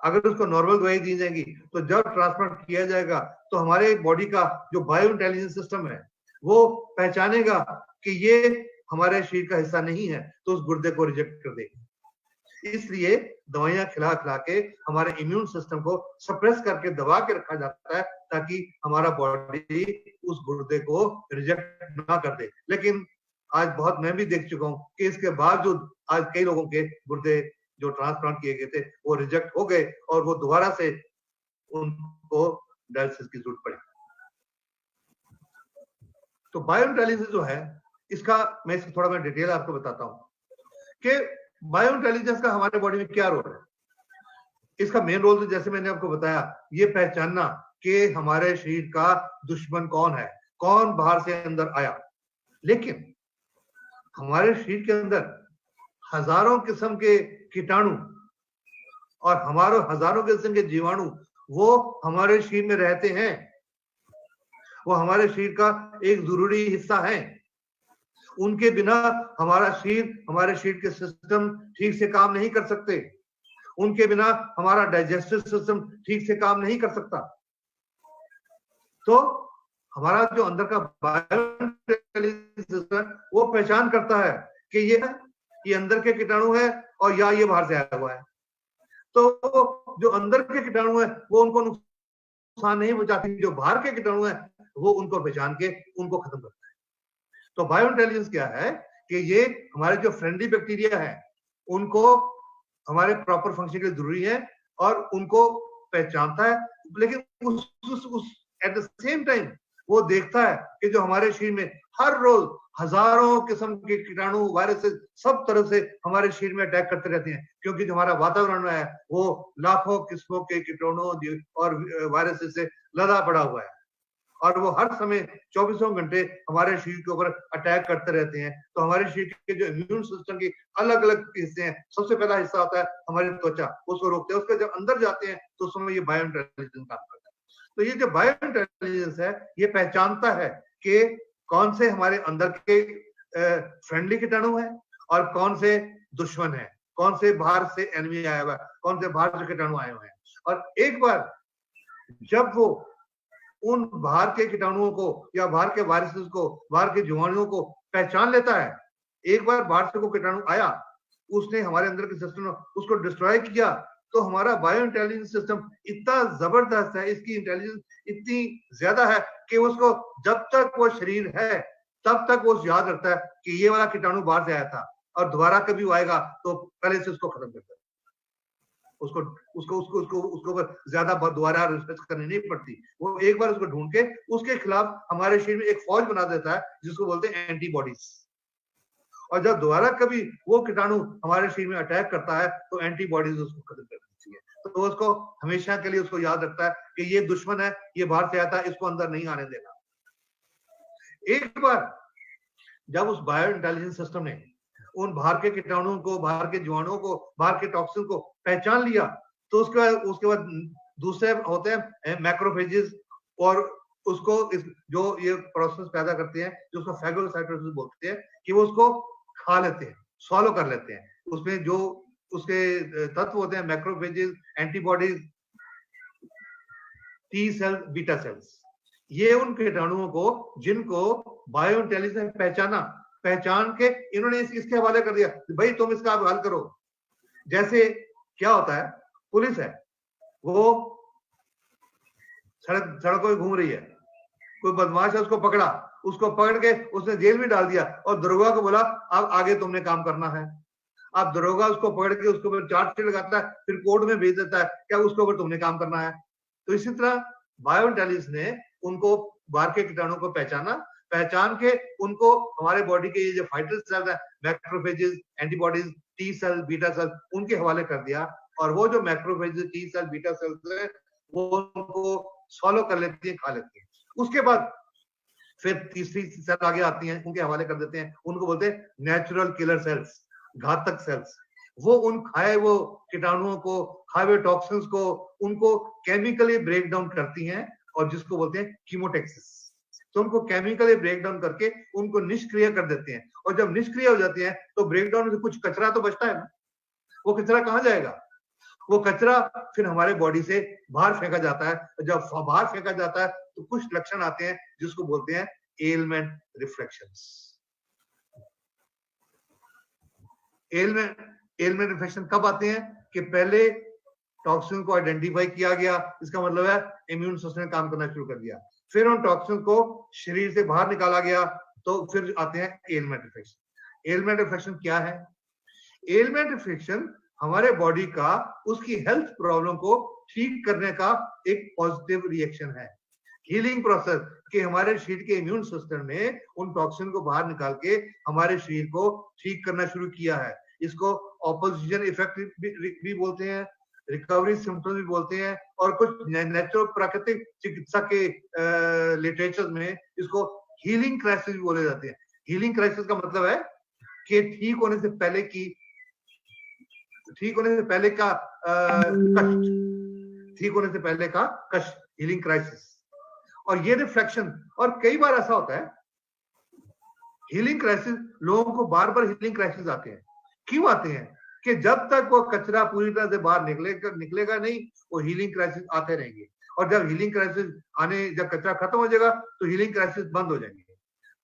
अगर उसको नॉर्मल दवाई दी जाएगी, तो जब ट्रांसप्लांट किया जाएगा तो हमारे बॉडी का जो बायो इंटेलिजेंस सिस्टम है वो पहचानेगा कि ये हमारे शरीर का हिस्सा नहीं है, तो उस गुर्दे को रिजेक्ट कर देगा। इसलिए दवाइयां खिला खिला के हमारे इम्यून सिस्टम को सप्रेस करके दबा के रखा जाता है ताकि हमारा बॉडी उस गुर्दे को रिजेक्ट ना कर दे। लेकिन आज बहुत मैं भी देख चुका हूं कि इसके बावजूद आज कई लोगों के गुर्दे जो ट्रांसप्लांट किए गए थे वो रिजेक्ट हो गए और वो दोबारा से उनको डायलिसिस की जरूरत पड़ी। तो बायो इंटेलिजेंस जो है इसका मैं इसको थोड़ा मैं डिटेल आपको बताता हूं कि बायो इंटेलिजेंस का हमारे बॉडी में क्या रोल है। इसका मेन रोल तो जैसे मैंने आपको बताया, ये पहचानना कि हमारे शरीर का दुश्मन कौन है, कौन बाहर से अंदर आया। लेकिन हमारे शरीर के अंदर हजारों किस्म के कीटाणु और हजारों किस्म के जीवाणु वो हमारे शरीर में रहते हैं, वो हमारे शरीर का एक जरूरी हिस्सा है। उनके बिना हमारा शरीर, हमारे शरीर के सिस्टम ठीक से काम नहीं कर सकते, उनके बिना हमारा डाइजेस्टिव सिस्टम ठीक से काम नहीं कर सकता। तो हमारा जो अंदर का बायो सिस्टम वो पहचान करता है कि ये अंदर के कीटाणु है और या ये बाहर से आया हुआ है। तो जो अंदर के कीटाणु है वो उनको नुकसान नहीं पहुंचाती, जो बाहर के कीटाणु है वो उनको पहचान के उनको खत्म करता है। तो बायो इंटेलिजेंस क्या है कि ये हमारे जो फ्रेंडली बैक्टीरिया है उनको हमारे प्रॉपर फंक्शन के लिए जरूरी है और उनको पहचानता है, लेकिन उस एट द सेम टाइम वो देखता है कि जो हमारे शरीर में हर रोज हजारों किस्म के कीटाणु वायरसेस सब तरह से हमारे शरीर में अटैक करते रहते हैं, क्योंकि जो हमारा वातावरण है वो लाखों किस्मों के कीटाणु और वायरसेस से लदा पड़ा हुआ है, और वो हर समय 24 घंटे हमारे शरीर के ऊपर अटैक करते रहते हैं। तो हमारे शरीर के जो इम्यून सिस्टम के अलग अलग हिस्से हैं, सबसे पहला हिस्सा होता है हमारी त्वचा, उसको रोकते हैं। उसके जब अंदर जाते हैं तो उस समय ये बायो इंटेलिजेंस काम करता है। तो ये जो बायो इंटेलिजेंस है ये पहचानता है कि कौन से हमारे अंदर के फ्रेंडली कीटाणु है और कौन से दुश्मन है, कौन से बाहर से एनिमी आया हुआ है, कौन से बाहर से कीटाणु आए हुए हैं। और एक बार जब वो उन बाहर के कीटाणुओं को या बाहर के वायरसेस को, बाहर के जीवाणुओं को पहचान लेता है, एक बार बाहर से को कीटाणु आया, उसने हमारे अंदर के सिस्टम में उसको डिस्ट्रॉय किया, तो हमारा बायो इंटेलिजेंस सिस्टम इतना जबरदस्त है, इसकी इंटेलिजेंस इतनी ज्यादा है कि उसको जब तक वो शरीर है तब तक वो याद रखता है कि ये वाला कीटाणु बाहर से आया था, और दोबारा कभी वो आएगा तो पहले से उसको खत्म करता है। उसको उसको उसको उसको उसको ज्यादा दोबारा रिसर्च करनी नहीं पड़ती। वो एक बार उसको ढूंढ के उसके खिलाफ हमारे शरीर में एक फौज बना देता है जिसको बोलते हैं एंटीबॉडीज। और जब दोबारा कभी वो कीटाणु हमारे शरीर में अटैक करता है तो एंटीबॉडीज उसको खत्म कर देती है। तो उसको हमेशा के लिए उसको याद रखता है कि ये दुश्मन है, ये बाहर से आता है, इसको अंदर नहीं आने देना। एक बार जब उस बायो इंटेलिजेंस सिस्टम ने उन बाहर के कीटाणुओं को, बाहर के जीवाणुओं को, बाहर के टॉक्सिन को पहचान लिया, तो उसके बाद दूसरे होते हैं मैक्रोफेजेस, और उसको जो ये प्रोसेस पैदा करते हैं जो उसको फैगोसाइटोसिस बोलते हैं, कि वो उसको खा लेते हैं, सॉलो कर लेते हैं। उसमें जो उसके तत्व होते हैं macrophages, antibodies, T cell, beta cells, ये उन कीटाणुओं को जिनको बायो इंटेलिजेंस पहचान के इन्होंने इसके हवाले कर दिया, भाई तुम इसका हल करो। जैसे क्या होता है, पुलिस है, वो सड़कों में घूम रही है, कोई बदमाश है, उसको पकड़ के उसने जेल में डाल दिया, और दरोगा को बोला अब आगे तुमने काम करना है। अब दरोगा उसको पकड़ के उसके ऊपर चार्जशीट लगाता है, फिर कोर्ट में भेज देता है, क्या उसके ऊपर तुमने काम करना है। तो इसी तरह बायो इंटेलिजेंस ने उनको बाहर के कीटाणु को पहचान के उनको हमारे बॉडी के ये जो फाइटर सेल्स है, macrophages, antibodies, T cell, beta cell, उनके हवाले कर दिया। और वो जो macrophages, T cell, beta cells है वो उनको सॉलो कर लेती है, खा लेती है। उसके बाद फिर तीसरी सेल आगे आती है, उनके हवाले कर देते हैं, उनको बोलते हैं नेचुरल किलर सेल्स, घातक सेल्स। वो उन खाए वो कीटाणुओं को, खाए हुए टॉक्सिन्स को, उनको केमिकली ब्रेक डाउन करती हैं, और जिसको बोलते हैं कीमोटैक्सिस। तो उनको केमिकली ब्रेक डाउन करके उनको निष्क्रिय कर देते हैं, और जब निष्क्रिय हो जाते हैं तो ब्रेक डाउन से कुछ कचरा तो बचता है ना, वो कचरा कहाँ जाएगा, वो कचरा फिर हमारे बॉडी से बाहर फेंका जाता है। जब बाहर फेंका जाता है तो कुछ लक्षण आते हैं जिसको बोलते हैं एलमेंट रिफ्लेक्शंस। एलमेंट रिफ्लेक्शन कब आते हैं कि पहले टॉक्सिन को आइडेंटिफाई किया गया, इसका मतलब है इम्यून सिस्टम ने काम करना शुरू कर दिया, फिर उन टॉक्सिन को शरीर से बाहर निकाला गया, तो फिर आते हैं एलमेंट रिफ्लेक्शन। एलमेंट रिफ्लेक्शन क्या है? एलमेंट रिफ्लेक्शन हमारे बॉडी का उसकी हेल्थ प्रॉब्लम को ठीक करने का एक पॉजिटिव रिएक्शन है, हीलिंग प्रोसेस, कि हमारे शरीर के इम्यून सिस्टम ने उन टॉक्सिन को बाहर निकाल के हमारे शरीर को ठीक करना शुरू किया है। इसको ऑपोजिशन इफेक्ट भी बोलते हैं, रिकवरी सिम्टम्स भी बोलते हैं, और कुछ नेचुरल प्राकृतिक चिकित्सा के लिटरेचर में इसको हीलिंग क्राइसिस भी बोले जाते हैं। हीलिंग क्राइसिस का मतलब है कि ठीक होने से पहले का कष्ट, हीलिंग क्राइसिस। और ये रिफ्लेक्शन, और कई बार ऐसा होता है हीलिंग क्राइसिस, लोगों को बार बार हीलिंग क्राइसिस आते हैं। क्यों आते हैं? कि जब तक वो कचरा पूरी तरह से बाहर निकलेगा नहीं, वो हीलिंग क्राइसिस आते रहेंगे, और जब हीलिंग क्राइसिस जब कचरा खत्म हो जाएगा तो हीलिंग क्राइसिस बंद हो जाएंगे।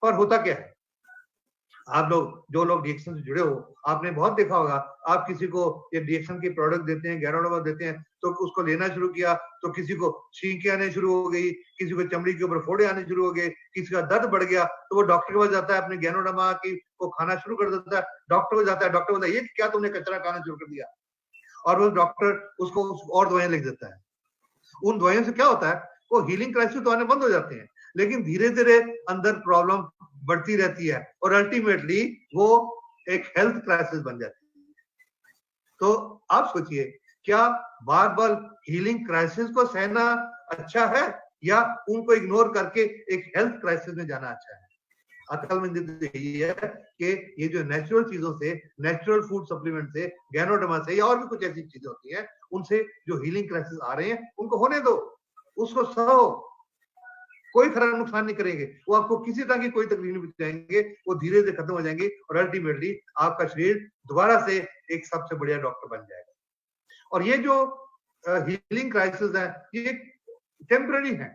और होता क्या है, आप लोग जो लोग डिएक्शन से जुड़े हो, आपने बहुत देखा होगा, आप किसी को ये डिएक्शन की प्रोडक्ट देते हैं, गैरोडोमा देते हैं, तो उसको लेना शुरू किया तो किसी को छींकें आने शुरू हो गई, किसी को चमड़ी के ऊपर फोड़े आने शुरू हो गए, किसी का दर्द बढ़ गया, तो वो डॉक्टर के पास जाता है, अपने गैरोडोमा की को खाना शुरू कर देता है, डॉक्टर को जाता है, डॉक्टर बोलता है ये क्या तुमने कचरा खाना शुरू कर दिया, और वो डॉक्टर उसको और दवाइयां लिख देता है। उन दवाइयों से क्या होता है, वो हीलिंग क्राइसिस तो आने बंद हो जाते हैं, लेकिन धीरे धीरे अंदर प्रॉब्लम बढ़ती रहती है और अल्टीमेटली वो एक हेल्थ क्राइसिस बन जाती है। तो आप सोचिए, क्या बार बार हीलिंग क्राइसिस को सहना अच्छा है या उनको इग्नोर करके एक हेल्थ क्राइसिस में जाना अच्छा है? अक्लमंदी तो यही है कि ये जो नेचुरल चीजों से, नेचुरल फूड सप्लीमेंट से, गैनोडर्मा से या और भी कुछ ऐसी चीजें होती हैं, उनसे जो हीलिंग क्राइसिस आ रहे हैं उनको होने दो, उसको सहो, कोई खरा नुकसान नहीं करेंगे, वो आपको किसी तरह की कोई तकलीफ नहीं पहुंचाएंगे, वो धीरे धीरे खत्म हो जाएंगे और अल्टीमेटली आपका शरीर दोबारा से एक सबसे बढ़िया डॉक्टर बन जाएगा। और ये जो हीलिंग क्राइसिस है ये टेम्पररी है,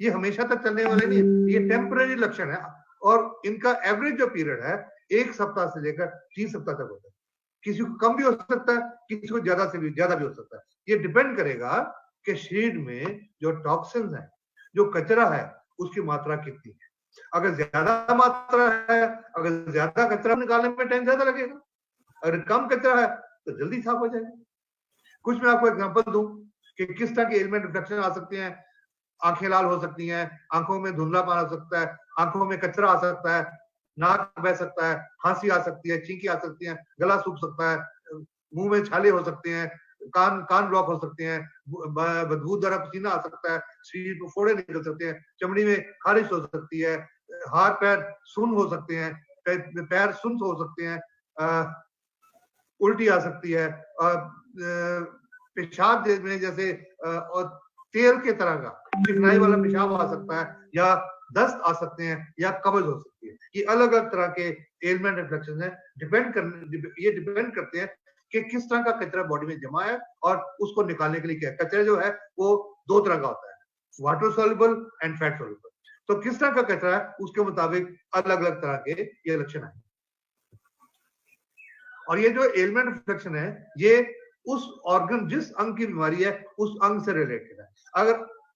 ये हमेशा तक चलने वाले नहीं है, ये टेम्पररी लक्षण है और इनका एवरेज जो पीरियड है 1 सप्ताह से लेकर 3 सप्ताह तक होता है। किसी को कम भी हो सकता है, किसी को ज्यादा से भी ज्यादा भी हो सकता है। ये डिपेंड करेगा कि शरीर में जो टॉक्सिन्स है, जो कचरा है, उसकी मात्रा कितनी है। अगर ज्यादा मात्रा है, अगर ज्यादा कचरा निकालने में टाइम ज्यादा लगेगा, अगर कम कचरा है तो जल्दी साफ हो जाएगा। कुछ मैं आपको एग्जांपल दूं कि किस तरह के एलिमेंट इन्फेक्शन आ सकते हैं। आंखें लाल हो सकती हैं, आंखों में धुंधलापन आ सकता है, आंखों में कचरा आ सकता है, नाक बह सकता है, खांसी आ सकती है, छींकी आ सकती है, गला सूख सकता है, मुंह में छाले हो सकते हैं, कान ब्लॉक हो सकते हैं, बदबूदार पसीना आ सकता है, शरीर को फोड़े निकल सकते हैं, चमड़ी में खारिश हो सकती है, हाथ पैर सुन्न हो सकते हैं, पैर सुन्न हो सकते हैं, उल्टी आ सकती है, पेशाब में जैसे और तेल के तरह का चिकनाई वाला पेशाब आ सकता है, या दस्त आ सकते हैं, या कब्ज हो सकती है। ये अलग अलग तरह के एलिमेंट इन्फेक्शन है, ये डिपेंड करते हैं कि किस तरह का कचरा बॉडी में जमा है और उसको निकालने के लिए क्या। कचरा जो है वो 2 तरह का होता है, water soluble and fat soluble. तो किस तरह का कचरा है उसके मुताबिक अलग अलग तरह के ये लक्षण है। और ये जो एलिमेंट इन्फेक्शन है ये उस ऑर्गन, जिस अंग की बीमारी है उस अंग से रिलेटेड है।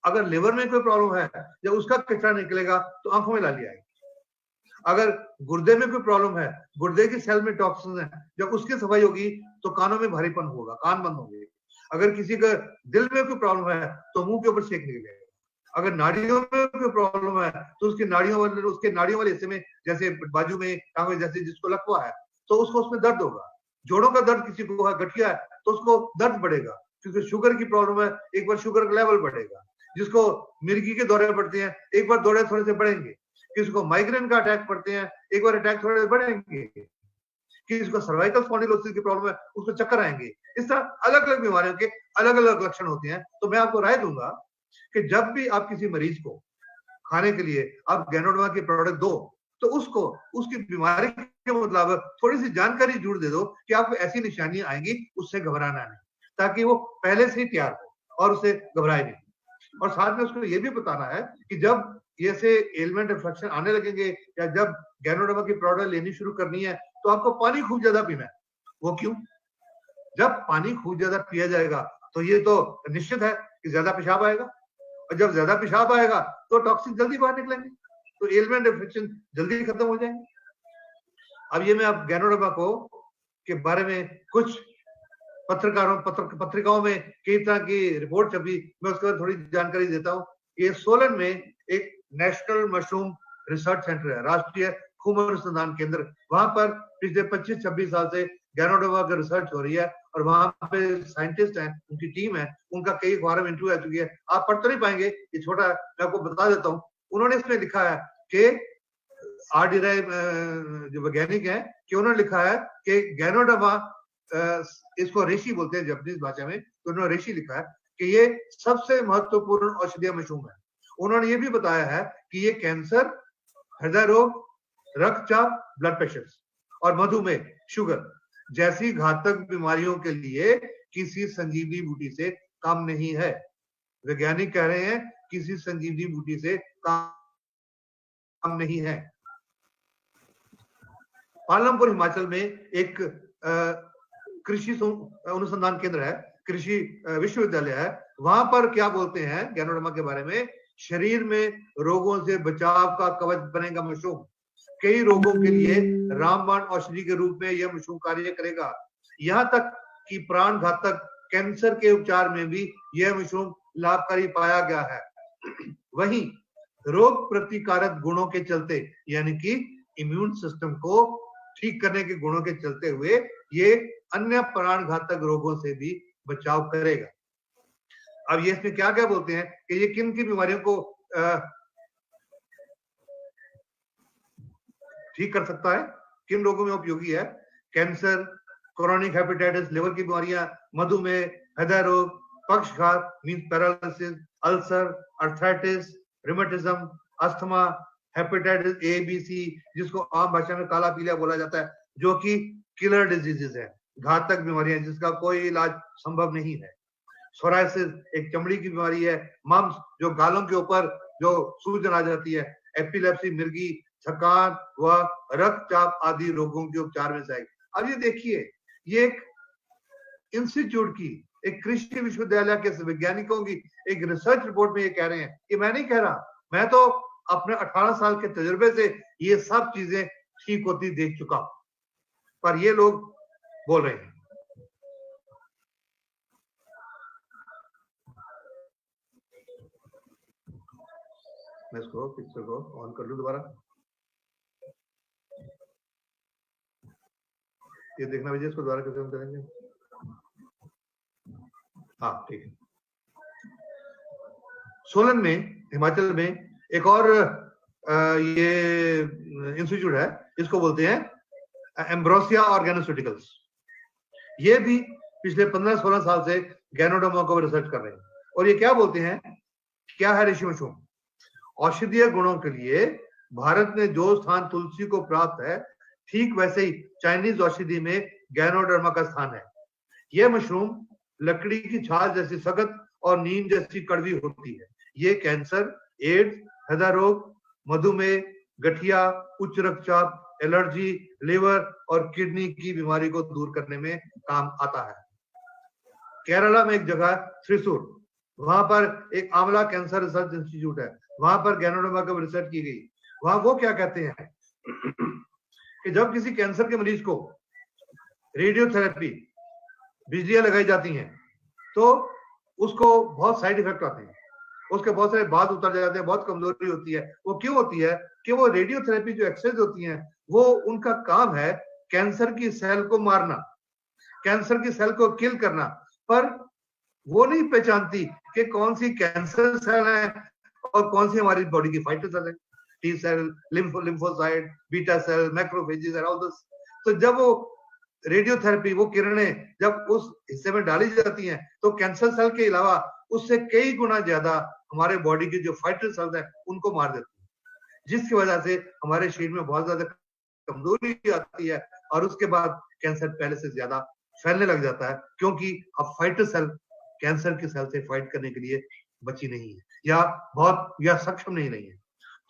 अगर लिवर में कोई प्रॉब्लम है, जब उसका कचरा निकलेगा तो आंखों में लाली आएगी। अगर गुर्दे में कोई प्रॉब्लम है, गुर्दे की सेल में टॉक्सिन है, जब उसकी सफाई होगी तो कानों में भारीपन होगा, कान बंद होंगे। अगर किसी का दिल में कोई प्रॉब्लम है तो मुंह के ऊपर सेक निकलेगा। अगर नाड़ियों में कोई प्रॉब्लम है तो उसके नाड़ियों वाले हिस्से में, जैसे बाजू में, जैसे जिसको लकवा है तो उसको उसमें दर्द होगा। जोड़ों का दर्द किसी को है, गठिया है तो उसको दर्द बढ़ेगा, क्योंकि शुगर की प्रॉब्लम है, एक बार शुगर का लेवल बढ़ेगा। जिसको मिर्गी के दौरे पड़ते हैं, एक बार दौरे थोड़े से बढ़ेंगे। किसी को माइग्रेन का अटैक पड़ते हैं, एक बार अटैक थोड़े से बढ़ेंगे। किसी को सर्वाइकल स्पॉन्डिलोसिस की प्रॉब्लम है, उसको चक्कर आएंगे। इस तरह अलग अलग बीमारियों के अलग अलग लक्षण होते हैं। तो मैं आपको राय दूंगा कि जब भी आप किसी मरीज को खाने के लिए आप गैनोडर्मा की प्रोडक्ट दो तो उसको उसकी बीमारी के मुताबिक थोड़ी सी जानकारी जरूर दे दो कि आपको ऐसी निशानियां आएंगी, उससे घबराना नहीं, ताकि वो पहले से ही तैयार हो और उसे घबराए नहीं। और साथ में उसको ये भी बताना है कि जब ऐसे एलिमेंट इन्फेक्शन आने लगेंगे या जब गैनोडर्मा की प्रोडक्ट लेनी शुरू करनी है तो आपको पानी खूब ज्यादा पीना है। वो क्यों? जब पानी खूब ज्यादा पिया जाएगा तो ये तो निश्चित है कि ज्यादा पेशाब आएगा, और जब ज्यादा पेशाब आएगा तो टॉक्सिन जल्दी बाहर निकलेंगे, तो एलिमेंट इन्फेक्शन जल्दी खत्म हो जाएंगे। अब ये मैं आप गैनोडर्मा को के बारे में कुछ पत्रिकाओं में कई तरह की रिपोर्ट छपी, मैं उसके बाद थोड़ी जानकारी देता हूँ। ये सोलन में एक नेशनल मशरूम रिसर्च सेंटर है, राष्ट्रीय खून अनुसंधान केंद्र। वहां पर पिछले 25-26 साल से गैनोडर्मा की रिसर्च हो रही है और वहां पे साइंटिस्ट हैं, उनकी टीम है, उनका कई अखबारों में इंटरव्यू आ चुकी है। आप पढ़ तो नहीं पाएंगे, ये छोटा मैं आपको बता देता हूँ। उन्होंने इसमें लिखा है कि आर.डी. राय जो वैज्ञानिक है, कि उन्होंने लिखा है कि गैनोडर्मा, इसको रेशी बोलते हैं जापानीज भाषा में, तो उन्होंने रेशी लिखा है कि ये सबसे महत्वपूर्ण औषधीय मशरूम है। उन्होंने ये भी बताया है कि ये कैंसर, हृदय रोग, रक्तचाप, ब्लड प्रेशर और मधुमेह, शुगर जैसी घातक बीमारियों के लिए किसी संजीवनी बूटी से कम नहीं है। वैज्ञानिक कह रहे हैं किसी संजीवनी बूटी से कम नहीं है। पालमपुर हिमाचल में एक कृषि अनुसंधान केंद्र है, कृषि विश्वविद्यालय है। वहां पर क्या बोलते हैं गैनोडर्मा के बारे में? शरीर में रोगों से बचाव का कवच बनेगा मशरूम। कई रोगों के लिए रामबाण औषधि के रूप में यह मशरूम कार्य करेगा। यहाँ तक कि प्राण घातक कैंसर के उपचार में भी यह मशरूम लाभकारी पाया गया है। वहीं रोग प्रतिकारक गुणों के चलते, यानी कि इम्यून सिस्टम को ठीक करने के गुणों के चलते हुए ये अन्य प्राणघातक रोगों से भी बचाव करेगा। अब ये इसमें क्या क्या बोलते हैं कि ये किन किन बीमारियों को ठीक कर सकता है, किन रोगों में उपयोगी है? कैंसर, क्रोनिक हेपेटाइटिस, लिवर की बीमारियां, मधुमेह, हृदय रोग, पक्षघात means paralysis, ulcer, arthritis, rheumatism, asthma, hepatitis A B C, जिसको आम भाषा में काला पीलिया बोला जाता है, जो कि किलर डिजीजेस है, घातक बीमारियां जिसका कोई इलाज संभव नहीं है। सोरायसिस एक चमड़ी की बीमारी है। मम्स जो गालों के ऊपर जो सूजन आ जाती है। एपिलेप्सी मिर्गी, थकान व रक्तचाप आदि रोगों के उपचार में सहायक। अब ये देखिए, ये एक इंस्टीट्यूट की, एक कृषि विश्वविद्यालय के वैज्ञानिकों की एक रिसर्च रिपोर्ट में ये कह रहे हैं। ये मैं नहीं कह रहा, मैं तो अपने 18 साल के तजुर्बे से ये सब चीजें ठीक होती देख चुका, पर ये लोग बोल रहे हैं। मैं इसको पिक्चर को ऑन कर लूं दोबारा, ये देखना भैया, इसको दोबारा कैसे हम करेंगे? हाँ ठीक है। सोलन में, हिमाचल में एक और ये इंस्टीट्यूट है, इसको बोलते हैं एम्ब्रोसिया ऑर्गेनोस्यूटिकल्स। ये भी पिछले 15-16 साल से गैनोडर्मा को रिसर्च कर रहे हैं। और ये क्या बोलते हैं, क्या है ऋषि मशरूम? औषधीय गुणों के लिए भारत में जो स्थान तुलसी को प्राप्त है, ठीक वैसे ही चाइनीज औषधि में गैनोडर्मा का स्थान है। यह मशरूम लकड़ी की छाल जैसी सख्त और नीम जैसी कड़वी होती है। ये कैंसर, एड्स, हृदय रोग, मधुमेह, गठिया, उच्च रक्तचाप, एलर्जी, लिवर और किडनी की बीमारी को दूर करने में काम आता है। केरला में एक जगह थ्रिसूर, वहां पर एक आंवला कैंसर रिसर्च इंस्टीट्यूट है, वहां पर गैनोडर्मा की रिसर्च की गई। वहां वो क्या कहते हैं कि जब किसी कैंसर के मरीज को रेडियोथेरेपी, बिजलियां लगाई जाती हैं, तो उसको बहुत साइड इफेक्ट आते हैं, उसके बहुत सारे बाल उतर जाते हैं, बहुत कमजोरी होती है। वो क्यों होती है कि वो रेडियोथेरेपी जो एक्सरसाइज होती हैं, वो उनका काम है कैंसर की सेल को मारना, कैंसर की सेल को किल करना, पर वो नहीं पहचानती कि कौन सी कैंसर सेल है और कौन सी हमारी बॉडी की फाइटर सेल है। T cell, lymphocyte, beta cell, macrophages and all this. तो जब वो रेडियोथेरेपी, वो किरणें जब उस हिस्से में डाली जाती हैं, तो कैंसर सेल के अलावा उससे कई गुना ज्यादा हमारे बॉडी की जो फाइटर सेल्स है उनको मार देती है, जिसकी वजह से हमारे शरीर में बहुत ज्यादा कमजोरी आती है और उसके बाद कैंसर पहले से ज्यादा फैलने लग जाता है, क्योंकि अब फाइटर सेल कैंसर की सेल से फाइट करने के लिए बची नहीं है या सक्षम नहीं है।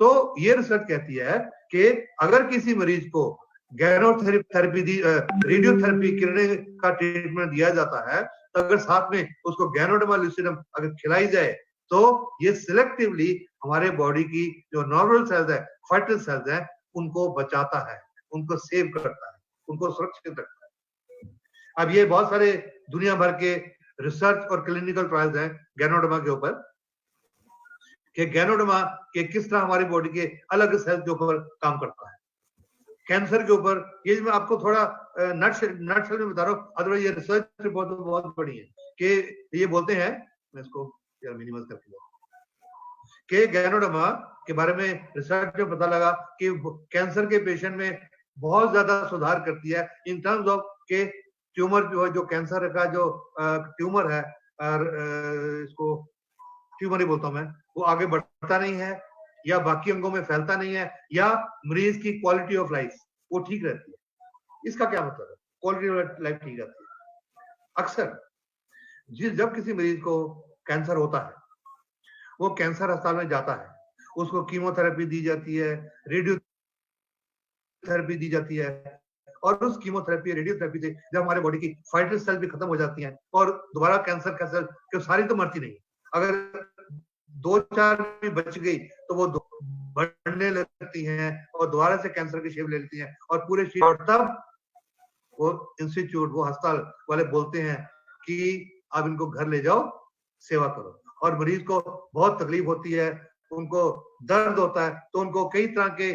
तो ये रिसर्च कहती है कि अगर किसी मरीज को गैनोथेरेपी रेडियोथेरेपी किरणें का ट्रीटमेंट दिया जाता है, तो अगर साथ में उसको गैनोडर्मा लूसिडम अगर खिलाई जाए, तो ये सिलेक्टिवली हमारे बॉडी की जो नॉर्मल सेल्स है, फाइटल सेल्स है, उनको बचाता है, उनको सेव करता है, उनको सुरक्षित रखता है। अब ये बहुत सारे दुनिया भर के रिसर्च और क्लिनिकल ट्रायल्स हैं गैनोडर्मा के ऊपर, कि गैनोडर्मा के किस तरह हमारी बॉडी के अलग सेल्स के ऊपर काम करता है। कैंसर के ऊपर ये मैं आपको थोड़ा नटशेल में बता रहा हूँ, अदरवाइज ये रिसर्च रिपोर्ट बहुत बड़ी है कि ये बोलते हैं, मैं इसको यार मिनिमाइज करके कि गैनोडर्मा के बारे में रिसर्च में पता लगा कि कैंसर के पेशेंट में बहुत ज्यादा सुधार करती है इन टर्म्स ऑफ के ट्यूमर जो कैंसर का जो ट्यूमर है, इसको ट्यूमर ही बोलता हूं मैं, वो आगे बढ़ता नहीं है या बाकी अंगों में फैलता नहीं है, या मरीज की क्वालिटी ऑफ लाइफ वो ठीक रहती है। इसका क्या मतलब है? क्वालिटी ऑफ लाइफ ठीक रहती है। अक्सर जब किसी मरीज को कैंसर होता है, वो कैंसर अस्पताल में जाता है, उसको कीमोथेरेपी दी जाती है, रेडियोथेरेपी दी जाती है, और उस कीमोथेरेपी रेडियोथेरेपी से जब हमारे बॉडी की फाइटर सेल भी खत्म हो जाती हैं और दोबारा कैंसर का सेल, क्यों सारी तो मरती नहीं, अगर 2-4 भी बच गई तो वो बढ़ने लगती हैं और दोबारा से कैंसर की शेप ले लेती हैं और पूरे शरीर, और तब वो इंस्टीट्यूट, वो अस्पताल वाले बोलते हैं कि अब इनको घर ले जाओ, सेवा करो। और मरीज को बहुत तकलीफ होती है, उनको दर्द होता है तो उनको कई तरह के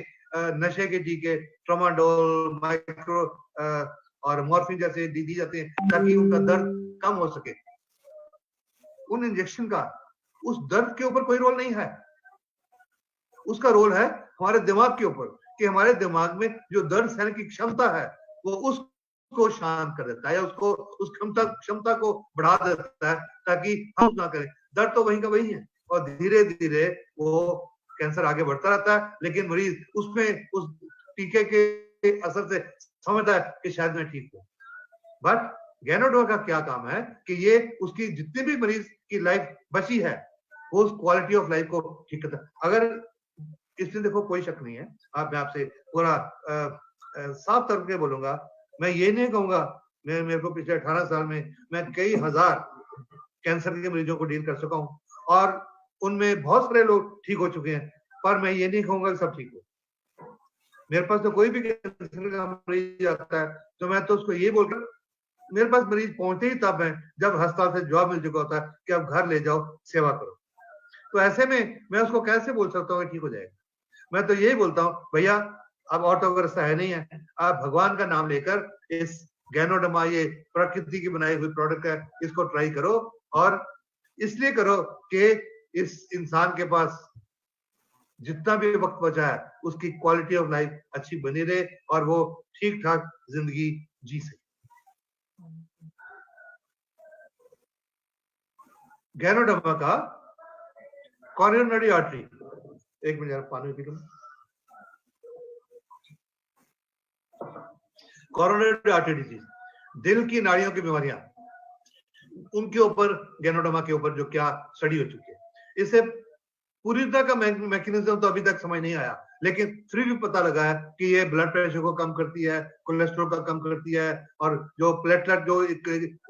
नशे के टीके, ट्रामाडोल, माइक्रो और मॉर्फिन जैसे दी जाते हैं ताकि उनका दर्द कम हो सके। उन इंजेक्शन का उस दर्द के ऊपर कोई रोल नहीं है, उसका रोल है हमारे दिमाग के ऊपर कि हमारे दिमाग में जो दर्द सहने की क्षमता है वो उसको शांत कर देता है या उसको उस क्षमता को बढ़ा देता है ताकि हम ना करें। दर्द तो वहीं का वही है और धीरे धीरे वो कैंसर आगे बढ़ता रहता है, लेकिन मरीज उसमें उस टीके के असर से समझता है कि शायद मैं ठीक हूं। बट गैनोडोमा का क्या काम है कि ये उसकी जितने भी मरीज की लाइफ बची है वो उस क्वालिटी ऑफ लाइफ को ठीक करता है। अगर इसमें देखो कोई शक नहीं है, मैं आपसे पूरा साफ तौर पे बोलूंगा, मैं ये नहीं कहूंगा, मेरे को पिछले 18 साल में मैं कई हजार कैंसर के मरीजों को डील कर चुका हूं और उनमें बहुत सारे लोग ठीक हो चुके हैं, पर मैं ये नहीं कहूंगा कि सब ठीक हो। मेरे पास तो कोई भी कैंसर का मरीज आता है तो मैं तो उसको ये बोलकर, मेरे पास मरीज पहुंचते ही तब है जब अस्पताल से जवाब मिल चुका होता है कि आप घर ले जाओ, सेवा करो। तो ऐसे में मैं उसको कैसे बोल सकता हूँ ठीक हो जाएगा? मैं तो यही बोलता हूँ भैया अब और तो रास्ता है नहीं है, आप भगवान का नाम लेकर इस गैनोडोमा, ये प्रकृति की बनाई हुई प्रोडक्ट है, इसको ट्राई करो और इसलिए करो कि इस इंसान के पास जितना भी वक्त बचा है उसकी क्वालिटी ऑफ लाइफ अच्छी बनी रहे और वो ठीक ठाक जिंदगी जी सके। गैनोडोमा का कॉरोनरी आर्टरी, एक मिनट यार पानी P low. Coronary artery disease, दिल की नाड़ियों की बीमारियां, उनके ऊपर गैनोडोमा के ऊपर जो क्या स्टडी हो चुकी है, इससे पूरी तरह का मैकेनिज्म तो अभी तक समझ नहीं आया, लेकिन फिर भी पता लगा है कि ये ब्लड प्रेशर को कम करती है, कोलेस्ट्रॉल का कम करती है और जो प्लेटलेट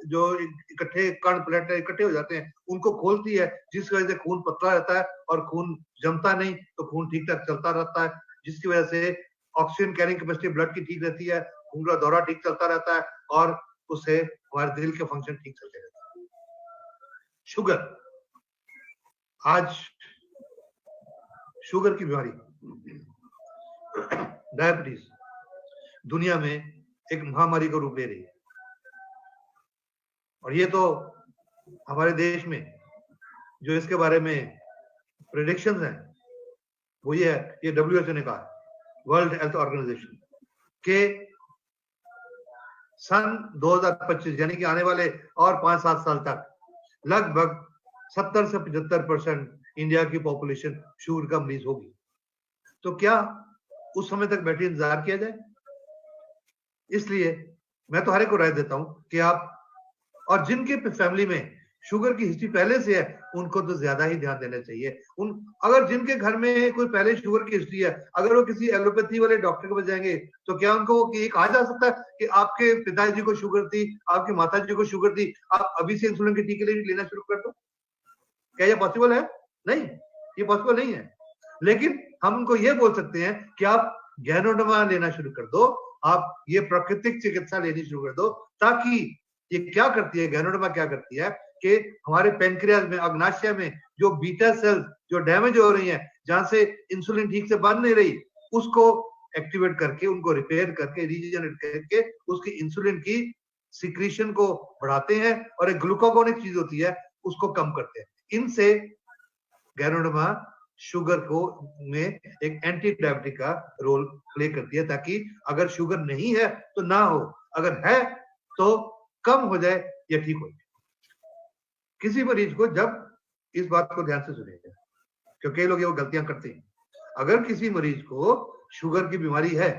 जो इकट्ठे कण प्लेटलेट इकट्ठे हो जाते हैं उनको खोलती है, जिस वजह से खून पतला रहता है और खून जमता नहीं तो खून ठीक ठाक चलता रहता है, जिसकी वजह से ऑक्सीजन कैरिंग कैपेसिटी ब्लड की ठीक रहती है, खून का दौरा ठीक चलता रहता है और उससे हमारे दिल के फंक्शन ठीक चलते रहते हैं। शुगर, आज शुगर की बीमारी, डायबिटीज दुनिया में एक महामारी का रूप ले रही है और ये तो हमारे देश में जो इसके बारे में प्रेडिक्शंस हैं वो ये है, ये WHO ने कहा, वर्ल्ड हेल्थ ऑर्गेनाइजेशन, के सन 2025 यानी कि आने वाले और 5-7 साल तक लगभग 70 से 75% इंडिया की पॉपुलेशन शुगर का मरीज होगी। तो क्या उस समय तक बैठे इंतजार किया जाए? इसलिए मैं तो हर एक को राय देता हूं कि आप, और जिनके फैमिली में शुगर की हिस्ट्री पहले से है उनको तो ज्यादा ही ध्यान देना चाहिए। अगर जिनके घर में कोई पहले शुगर की हिस्ट्री है, अगर वो किसी एलोपैथी वाले डॉक्टर के पास जाएंगे तो क्या उनको ये कहा जा सकता है कि आपके पिताजी को शुगर थी, आपकी माताजी को शुगर थी, आप अभी से इंसुलिन के टीके लेना शुरू कर दो? क्या ये पॉसिबल है? नहीं, ये पॉसिबल नहीं है। लेकिन हम उनको ये बोल सकते हैं कि आप गैनोडोमा लेना शुरू कर दो, आप ये प्राकृतिक चिकित्सा लेनी शुरू कर दो, ताकि ये क्या करती है, गैनोडोमा क्या करती है कि हमारे पेनक्रियाज में, अग्नाशय में जो बीटा सेल्स जो डैमेज हो रही हैं, जहां से इंसुलिन ठीक से बन नहीं रही, उसको एक्टिवेट करके, उनको रिपेयर करके, रीजनरेट करके उसकी इंसुलिन की सिक्रीशन को बढ़ाते हैं और एक ग्लूकागोनिक चीज होती है उसको कम करते हैं। इनसे गैनोडोमा शुगर को में एक एंटी डायबिटिक का रोल प्ले करती है, ताकि अगर शुगर नहीं है तो ना हो, अगर है तो कम हो जाए या ठीक हो जाए। किसी मरीज को, जब इस बात को ध्यान से सुनिएगा क्योंकि लोग ये गलतियां करते हैं, अगर किसी मरीज को शुगर की बीमारी है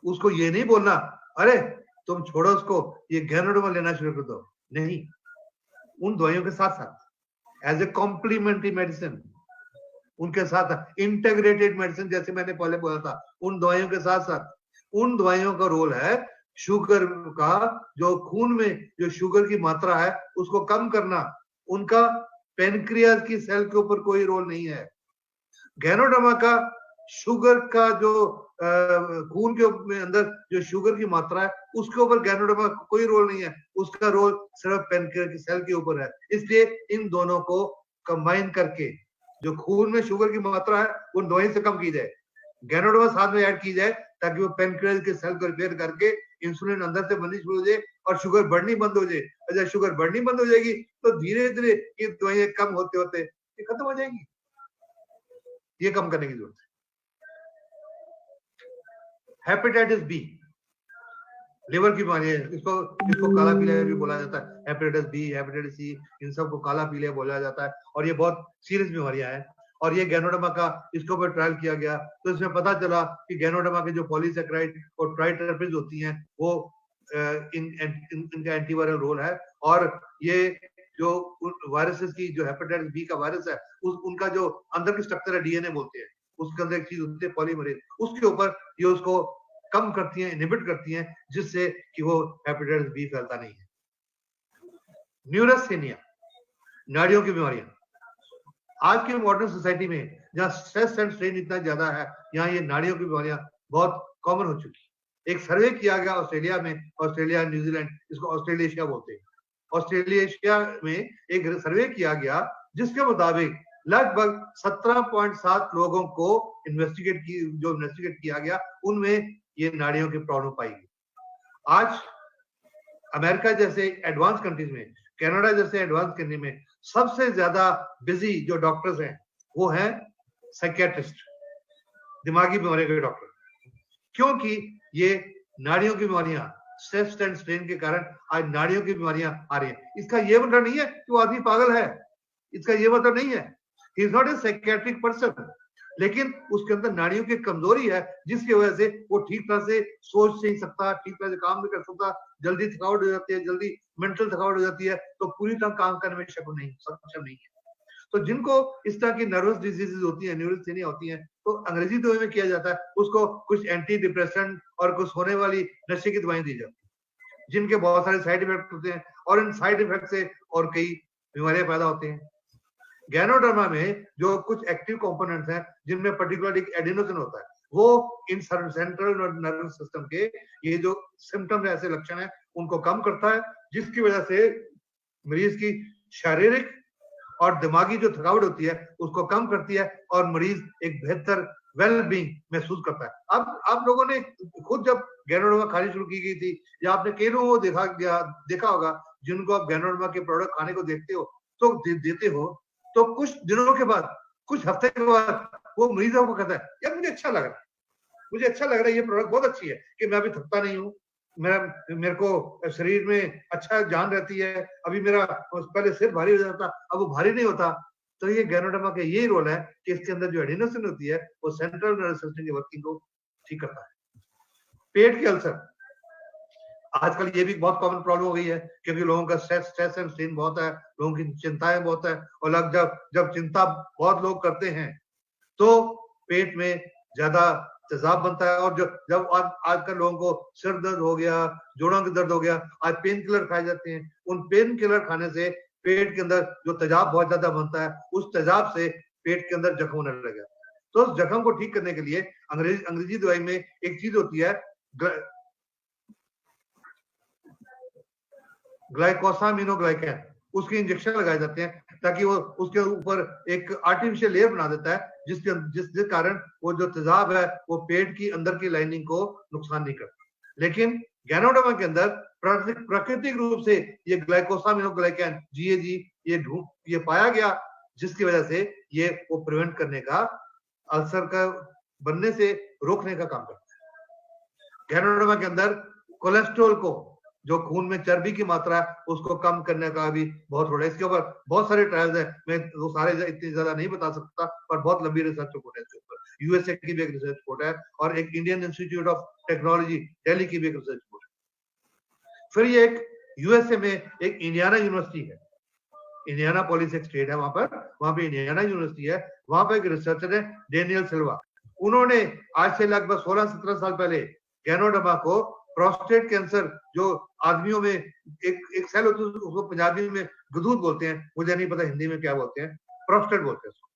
उसको ये नहीं बोलना अरे तुम छोड़ो उसको, ये गैनोडोमा लेना शुरू कर दो, नहीं, उन दवाइयों के साथ साथ एज ए कॉम्प्लीमेंट्री मेडिसिन, उनके साथ इंटीग्रेटेड मेडिसिन, जैसे मैंने पहले बोला था, उन दवाइयों के साथ साथ उन दवाइयों का रोल है शुगर का, जो खून में जो शुगर की मात्रा है उसको कम करना, उनका पेनक्रियाज की सेल के ऊपर कोई रोल नहीं है। गैनोडोमा का शुगर का जो खून के अंदर जो शुगर की मात्रा है उसके ऊपर गैनोडोमा का कोई रोल नहीं है, उसका रोल सिर्फ पेनक्रियाज की सेल के ऊपर है। इसलिए इन दोनों को कंबाइन करके जो खून में शुगर की मात्रा है वो दवाई से कम की जाए, गैनोडर्मा साथ में ऐड की जाए ताकि वो पेनक्रियाज के सेल को रिपेयर करके इंसुलिन अंदर से बननी शुरू हो जाए और शुगर बढ़नी बंद हो जाए। जब शुगर बढ़नी बंद हो जाएगी तो धीरे धीरे ये दवाइयां कम होते होते ये खत्म हो जाएगी। ये कम करने की जरूरत है। हेपेटाइटिस बी लिवर की बीमारी है, इसको काला पीलिया भी बोला जाता है। हेपेटाइटिस बी, हेपेटाइटिस सी, इन सबको काला पीलिया बोला जाता है और ये बहुत सीरियस बीमारियां हैं। और ये गैनोडर्मा का इसके ऊपर ट्रायल किया गया तो इसमें पता चला कि गैनोडर्मा के जो पॉलीसैकेराइड और ट्राइटरपीन्स होती हैं वो इनका एंटीवायरल रोल है। और ये जो वायरसेस की जो हेपेटाइटिस बी का वायरस है उनका जो अंदर की स्ट्रक्चर है डीएनए बोलते हैं, उसके अंदर एक चीज होती है पॉलीमरेज, उसके ऊपर ये उसको कम करती हैं, इनहिबिट करती हैं, जिससे कि वो हेपेटाइटिस बी फैलता नहीं है। न्यूरोस्थेनिया, नाड़ियों की बीमारियां। आज की मॉडर्न सोसाइटी में जहां स्ट्रेस एंड स्ट्रेन इतना ज्यादा है, यहाँ ये नाड़ियों की बीमारियां बहुत कॉमन हो चुकी है। एक सर्वे किया गया ऑस्ट्रेलिया में, ऑस्ट्रेलिया न्यूजीलैंड, इसको ऑस्ट्रेलेशिया बोलते हैं। ऑस्ट्रेलेशिया में एक सर्वे किया गया जिसके मुताबिक लगभग 17.7 लोगों को इन्वेस्टिगेट किया गया, उनमें ये नाड़ियों की प्रॉब्लम पाई गई। आज अमेरिका जैसे एडवांस कंट्रीज में, कनाडा जैसे एडवांस कंट्री में सबसे ज्यादा बिजी जो डॉक्टर्स हैं वो हैं साइकियाट्रिस्ट, दिमागी बीमारियों के डॉक्टर, क्योंकि ये नाड़ियों की बीमारियां स्ट्रेस एंड स्ट्रेन के कारण आज नाड़ियों की बीमारियां आ रही हैं। इसका ये मतलब नहीं है कि वो आदमी पागल है, इसका ये मतलब नहीं है, he is not a psychiatric person, लेकिन उसके अंदर नाड़ियों की कमजोरी है जिसकी वजह से वो ठीक तरह से सोच नहीं सकता, ठीक तरह से काम नहीं कर सकता, जल्दी थकावट हो जाती है, जल्दी मेंटल थकावट हो जाती है, तो पूरी तरह काम करने में सक्षम नहीं है। तो जिनको इस तरह की नर्वस डिजीजेज होती है, न्यूरोस्थेनिया होती है, तो अंग्रेजी दवाई में किया जाता है, उसको कुछ एंटी डिप्रेसेंट और कुछ होने वाली नशे की दवाएं दी जाती है, जिनके बहुत सारे साइड इफेक्ट होते हैं और इन साइड इफेक्ट से और कई बीमारियां पैदा होती हैं। गैनोडर्मा में जो कुछ एक्टिव कंपोनेंट्स हैं जिनमें पर्टिकुलर एडिनोसिन होता है, वो इन सेंट्रल नर्वस सिस्टम के ये जो सिम्टम्स ऐसे लक्षण हैं उनको कम करता है, जिसकी वजह से मरीज की शारीरिक और दिमागी जो थकावट होती है उसको कम करती है और मरीज एक बेहतर वेल बीइंग महसूस करता है। अब आप लोगों ने खुद जब गैनोडर्मा खानी शुरू की गई थी, या आपने कई लोगों को देखा होगा जिनको आप गैनोडर्मा के प्रोडक्ट खाने को देखते हो तो देते हो, तो कुछ दिनों के बाद, कुछ हफ्ते के बाद वो मरीज आपको कहता है यार मुझे अच्छा लग रहा है, ये प्रोडक्ट बहुत अच्छी है कि मैं अभी थकता नहीं हूँ, मेरे को शरीर में अच्छा जान रहती है, अभी मेरा पहले सिर भारी हो जाता अब वो भारी नहीं होता। तो ये गैनोडर्मा का यही रोल है कि इसके अंदर जो एडिनोसिन होती है वो सेंट्रल नर्वस सिस्टम की वर्किंग को ठीक करता है। पेट के अल्सर आजकल ये भी बहुत कॉमन प्रॉब्लम हो गई है, क्योंकि लोगों का स्ट्रेस एंड स्ट्रेन बहुत है, लोगों की चिंताएं बहुत है, और जब चिंता बहुत लोग करते हैं तो पेट में ज्यादा तेजाब बनता है। और जब आजकल लोगों को सिर दर्द हो गया, जोड़ों का दर्द हो गया, आज पेन किलर खाए जाते हैं, उन पेन किलर खाने से पेट के अंदर जो तेजाब बहुत ज्यादा बनता है, उस तेजाब से पेट के अंदर जख्म होने लगा। तो उस जख्म को ठीक करने के लिए अंग्रेजी दवाई में एक चीज होती है ग्लाइकोसामिनोग्लाइकेन, उसके इंजेक्शन लगाए जाते हैं ताकि वो उसके ऊपर एक आर्टिफिशियल लेयर बना देता है जिसके कारण वो जो तेजाब है वो पेट की अंदर की लाइनिंग को नुकसान नहीं करता। लेकिन गैनोडर्मा के अंदर प्राकृतिक रूप से ये ग्लाइकोसामिनोग्लाइकेन GAG ये पाया गया, जिसकी वजह से ये वो प्रिवेंट करने का, अल्सर का बनने से रोकने का काम करता है। गैनोडर्मा के अंदर कोलेस्ट्रॉल को, जो खून में चर्बी की मात्रा है, उसको कम करने का भी बहुत रोल है। इसके ऊपर बहुत सारे ट्रायल्स हैं, मैं वो सारे इतनी ज्यादा नहीं बता सकता, पर बहुत लंबी रिसर्च रिपोर्ट है इसके ऊपर। यूएसए की भी एक रिसर्च रिपोर्ट है और एक Indian institute of technology Delhi की भी एक रिसर्च रिपोर्ट है। फिर ये एक यूएसए में एक इंडियाना यूनिवर्सिटी है, इंडियाना पॉलिस एक स्टेट है, वहां पे इंडियाना यूनिवर्सिटी है, वहां पे एक रिसर्चर है डेनियल सिल्वा। उन्होंने आज से लगभग 16-17 साल पहले गैनोडर्मा को प्रोस्टेट कैंसर, जो आदमियों में एक सेल होती है, उसको पंजाबी में गदूद बोलते हैं, मुझे नहीं पता हिंदी में क्या बोलते हैं, प्रोस्टेट बोलते हैं उसको,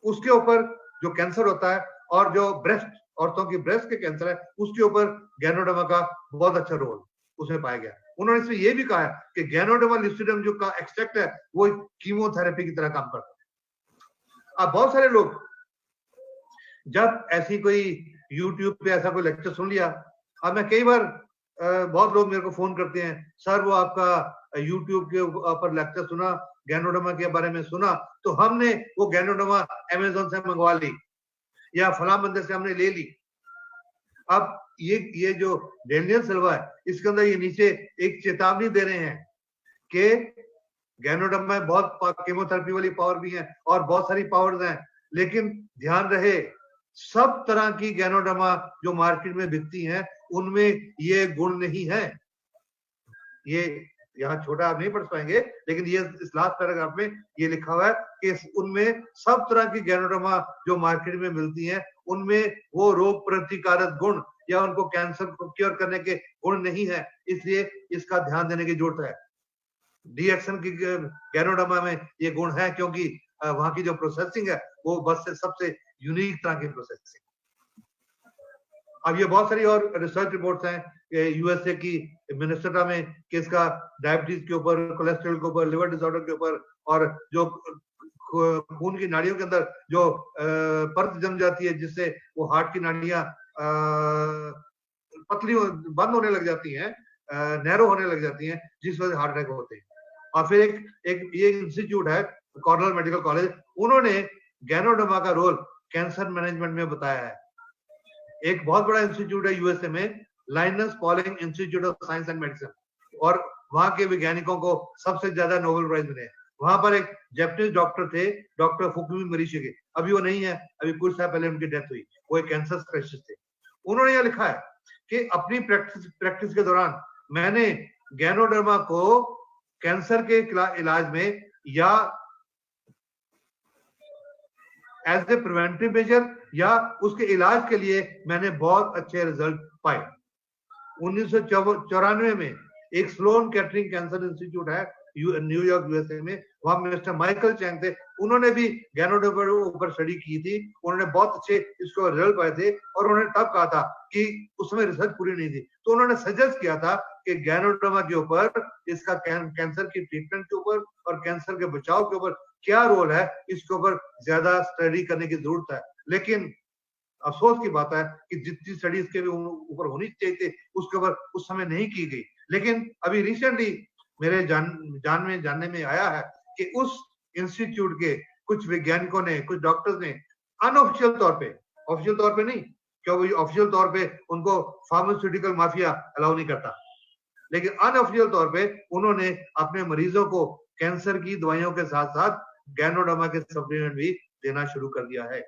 उसके ऊपर जो कैंसर होता है, और जो ब्रेस्ट, औरतों की ब्रेस्ट के कैंसर है, उसके ऊपर गैनोडर्मा का बहुत अच्छा रोल उसमें पाया गया। उन्होंने इसमें यह भी कहा है कि गैनोडर्मा लिस्टिडियम जो का एक्सट्रैक्ट है वो कीमोथेरेपी की तरह काम करता है। अब बहुत सारे लोग जब ऐसी कोई YouTube पे ऐसा कोई लेक्चर सुन लिया, अब मैं कई बार बहुत लोग मेरे को फोन करते हैं, सर वो आपका YouTube के ऊपर लेक्चर सुना, गैनोडर्मा के बारे में सुना, तो हमने वो गैनोडर्मा अमेज़न से मंगवा ली या फलां बंदे से हमने ले ली। अब ये जो डेनियल सिल्वा है, इसके अंदर ये नीचे एक चेतावनी दे रहे हैं कि गैनोडर्मा में बहुत केमोथेरेपी वाली पावर भी है और बहुत सारी पावर्स हैं, लेकिन ध्यान रहे सब तरह की गैनोडर्मा जो मार्केट में बिकती हैं उनमें ये गुण नहीं है। ये यहाँ छोटा आप नहीं पढ़ पाएंगे, लेकिन ये इस लास्ट पैराग्राफ में ये लिखा हुआ है कि उनमें सब तरह की गैनोडर्मा जो मार्केट में मिलती हैं उनमें वो रोग प्रतिकारक गुण या उनको कैंसर को क्योर करने के गुण नहीं है, इसलिए इसका ध्यान देने की जरूरत है। डीएक्सन की गैनोडर्मा में ये गुण है क्योंकि वहां की जो प्रोसेसिंग है वो बस से सबसे यूनिक तरह की प्रोसेसिंग। अब ये बहुत सारी और रिसर्च रिपोर्ट्स हैं यूएसए की मिनेसोटा में कि इसका डायबिटीज के ऊपर, कोलेस्ट्रॉल के ऊपर, लिवर डिसऑर्डर के ऊपर और जो खून की नाड़ियों के अंदर जो परत जम जाती है जिससे वो हार्ट की नाड़ियां पतली बंद होने लग जाती हैं, नैरो होने लग जाती हैं, जिस वजह से हार्ट अटैक होते हैं। और फिर एक ये इंस्टीट्यूट है कॉर्नेल मेडिकल कॉलेज, उन्होंने गैनोडर्मा का रोल कैंसर मैनेजमेंट में बताया है। एक बहुत बड़ा इंस्टीट्यूट है यूएसए में, Linus Pauling institute of science and medicine, और वहां के वैज्ञानिकों को सबसे ज्यादा नोबेल प्राइज मिले। वहां पर एक जैपनीज डॉक्टर थे, डॉक्टर फुकुमी मोरिशिगे, अभी वो नहीं है, अभी कुछ साल पहले उनकी डेथ हुई, वो एक कैंसर स्पेशलिस्ट थे। उन्होंने यह लिखा है कि अपनी प्रैक्टिस के दौरान मैंने गैनोडर्मा को कैंसर के इलाज में या एज ए प्रिवेंटिव मेजर या उसके इलाज के लिए मैंने बहुत अच्छे रिजल्ट पाए। 1994 में एक स्लोन कैटरिंग कैंसर इंस्टीट्यूट है न्यूयॉर्क यूएसए में, वहां मिस्टर माइकल चैंग थे, उन्होंने भी गैनोडर्मा के ऊपर स्टडी की थी, उन्होंने बहुत अच्छे इसको रिजल्ट पाए थे और उन्होंने तब कहा था कि उसमें रिसर्च पूरी नहीं थी, तो उन्होंने सजेस्ट किया था कि गैनोडर्मा के ऊपर, इसका कैंसर की ट्रीटमेंट के ऊपर और कैंसर के बचाव के ऊपर क्या रोल है, इसके ऊपर ज्यादा स्टडी करने की जरूरत है। लेकिन अफसोस की बात है कि जितनी स्टडी इसके ऊपर होनी चाहिए थी उसके ऊपर उस समय नहीं की गई। लेकिन अभी रिसेंटली मेरे जानने में आया है कि उस इंस्टीट्यूट के कुछ वैज्ञानिकों ने, कुछ डॉक्टर्स ने अनऑफिशियल तौर पे, ऑफिशियल तौर पे नहीं, क्योंकि ऑफिशियल तौर पे उनको फार्मास्यूटिकल माफिया अलाउ नहीं करता, लेकिन अनऑफिशियल तौर पे उन्होंने अपने मरीजों को कैंसर की दवाइयों के साथ साथ गैनोडर्मा के सप्लीमेंट भी देना शुरू कर दिया है।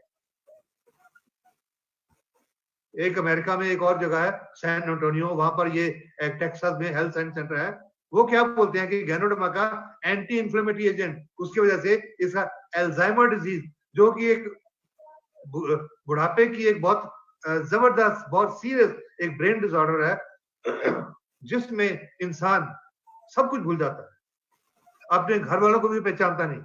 एक अमेरिका में एक और जगह है सैन एंटोनियो, वहां पर ये एक टेक्सास में हेल्थ साइंस सेंटर है, वो क्या बोलते हैं कि गैनोडर्मा का एंटी इंफ्लेमेटरी एजेंट, उसकी वजह से इसका अल्जाइमर डिजीज, जो कि एक बुढ़ापे की एक बहुत जबरदस्त, बहुत सीरियस एक ब्रेन डिसऑर्डर है, जिसमें इंसान सब कुछ भूल जाता है, अपने घर वालों को भी पहचानता नहीं,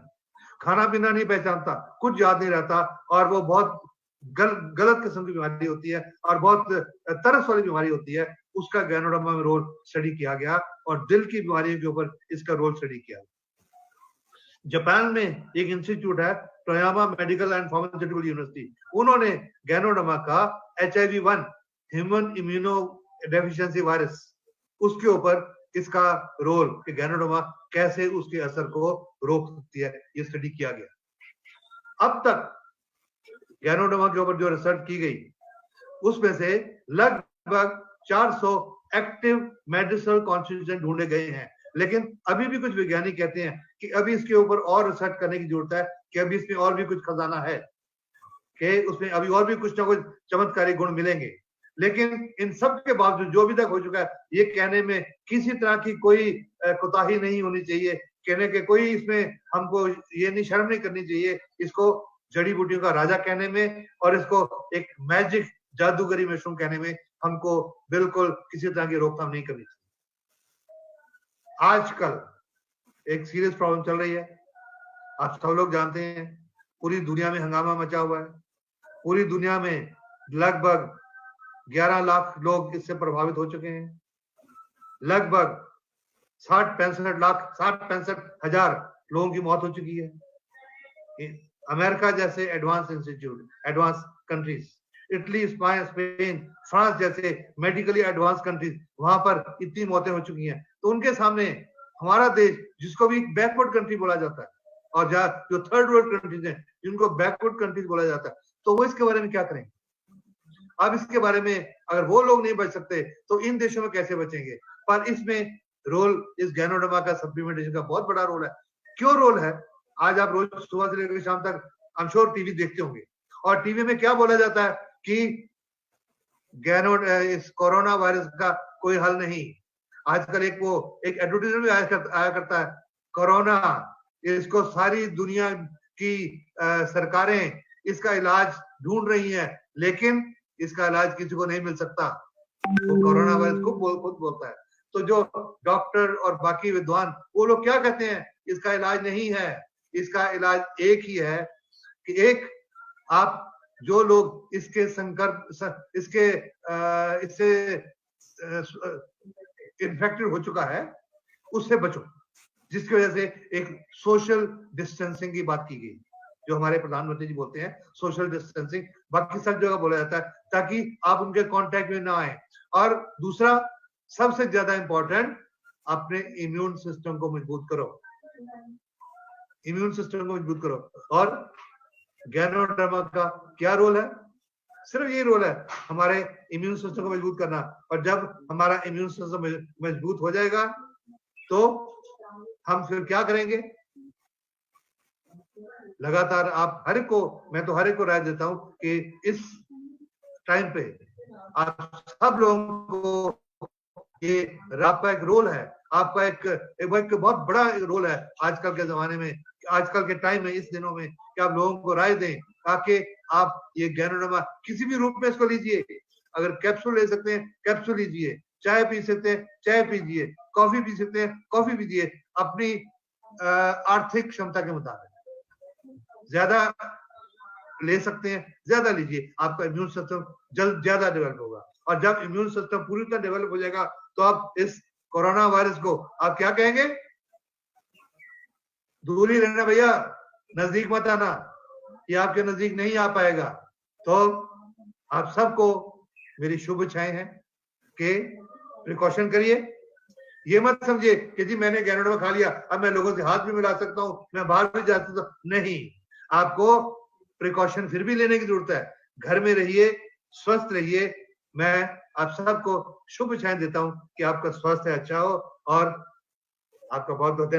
खाना पीना नहीं पहचानता, कुछ याद नहीं रहता, और वो बहुत गलत किस्म की बीमारी होती है और बहुत तरस वाली बीमारी होती है। उसका गैनोडर्मा में रोल स्टडी किया गया और दिल की बीमारियों के ऊपर इसका रोल स्टडी किया गया। जापान में एक इंस्टीट्यूट है Toyama medical and pharmaceutical university, उन्होंने गैनोडर्मा का HIV-1 human immuno deficiency virus, उसके ऊपर इसका रोल कि गैनोडर्मा कैसे उसके असर को रोक सकती है, ये स्टडी किया गया। अब तक गैनोडर्मा के ऊपर जो रिसर्च की गई उसमें से लगभग 400 एक्टिव मेडिसिनल कॉन्स्टिट्यूएंट ढूंढे गए हैं, लेकिन अभी भी कुछ वैज्ञानिक कहते हैं कि अभी इसके ऊपर और रिसर्च करने की जरूरत है, कि अभी इसमें और भी कुछ खजाना है, कि उसमें अभी और भी कुछ ना कुछ चमत्कारी गुण मिलेंगे। लेकिन इन सब के बावजूद जो भी तक हो चुका है, ये कहने में किसी तरह की कोई कोताही नहीं होनी चाहिए, कहने के कोई इसमें हमको ये नहीं, शर्म नहीं करनी चाहिए इसको जड़ी बूटियों का राजा कहने में और इसको एक मैजिक जादूगरी मशरूम कहने में हमको बिल्कुल किसी तरह की रोकथाम नहीं करनी चाहिए। आजकल एक सीरियस प्रॉब्लम चल रही है, आप सब लोग जानते हैं, पूरी दुनिया में हंगामा मचा हुआ है, पूरी दुनिया में लगभग 11 लाख लोग इससे प्रभावित हो चुके हैं, लगभग 60-65 हजार लोगों की मौत हो चुकी है। अमेरिका जैसे advance institute, advance countries, Italy, Spain, France जैसे मेडिकली एडवांस कंट्रीज, वहां पर इतनी मौतें हो चुकी हैं, तो उनके सामने हमारा देश, जिसको भी बैकवर्ड कंट्री बोला जाता है, और जो थर्ड वर्ल्ड कंट्रीज हैं जिनको बैकवर्ड कंट्रीज बोला जाता है, तो वो इसके बारे में क्या करेंगे? अब इसके बारे में अगर वो लोग नहीं बच सकते तो इन देशों में कैसे बचेंगे? पर इसमें रोल इस गैनोडर्मा का, सप्लीमेंटेशन का बहुत बड़ा रोल है। क्यों रोल है? आज आप रोज सुबह से लेकर शाम तक आई एम श्योर टीवी देखते होंगे, और टीवी में क्या बोला जाता है कि इस कोरोना वायरस का कोई हल नहीं। आजकल एक एडवर्टाइजमेंट भी आया करता है, कोरोना, इसको सारी दुनिया की सरकारें इसका इलाज ढूंढ रही हैं, लेकिन इसका इलाज किसी को नहीं मिल सकता। वो कोरोना वायरस खुद बोलता है। तो जो डॉक्टर और बाकी विद्वान, वो लोग क्या कहते हैं? इसका इलाज नहीं है, इसका इलाज एक ही है कि एक, आप जो लोग इसके इससे इन्फेक्टेड हो चुका है उससे बचो, जिसकी वजह से एक सोशल डिस्टेंसिंग की बात की गई, जो हमारे प्रधानमंत्री जी बोलते हैं सोशल डिस्टेंसिंग, बाकी सब जगह बोला जाता है, ताकि आप उनके कांटेक्ट में ना आए। और दूसरा सबसे ज्यादा इंपॉर्टेंट, अपने इम्यून सिस्टम को मजबूत करो, इम्यून सिस्टम को मजबूत करो। और गैनोडर्मा का क्या रोल है? सिर्फ ये रोल है, हमारे इम्यून सिस्टम को मजबूत करना। और जब हमारा इम्यून सिस्टम मजबूत हो जाएगा तो हम फिर क्या करेंगे? लगातार आप हर एक को, मैं तो हर एक को राय देता हूं कि इस टाइम पे आप सब लोगों को, ये आपका एक रोल है, आपका एक बहुत बड़ा रोल है आजकल के जमाने में, आजकल के टाइम में, इस दिनों में, कि आप लोगों को राय दें ताकि आप ये गैनोडर्मा किसी भी रूप में इसको लीजिए। अगर कैप्सूल ले सकते हैं कैप्सूल लीजिए, चाय पी सकते हैं चाय पीजिए, कॉफी पी सकते हैं कॉफी पीजिए, अपनी आर्थिक क्षमता के मुताबिक। ज्यादा ले सकते हैं ज्यादा लीजिए, आपका इम्यून सिस्टम ज्यादा डेवलप होगा। और जब इम्यून सिस्टम पूरी तरह डेवलप हो जाएगा तो आप इस कोरोना वायरस को आप क्या कहेंगे? दूर ही रहना भैया, नजदीक मत आना, ये आपके नजदीक नहीं आ पाएगा। तो आप सबको मेरी शुभ इच्छाएं हैं कि प्रिकॉशन करिए। ये मत समझिए कि जी मैंने गैनोडर्मा खा लिया, अब मैं लोगों से हाथ भी मिला सकता हूं, मैं बाहर भी जा सकता हूं। नहीं, आपको प्रिकॉशन फिर भी लेने की जरूरत है। घर में रहिए, स्वस्थ रहिए। मैं आप सबको शुभ इच्छाएं देता हूं कि आपका स्वास्थ्य अच्छा हो, और आपका बहुत बहुत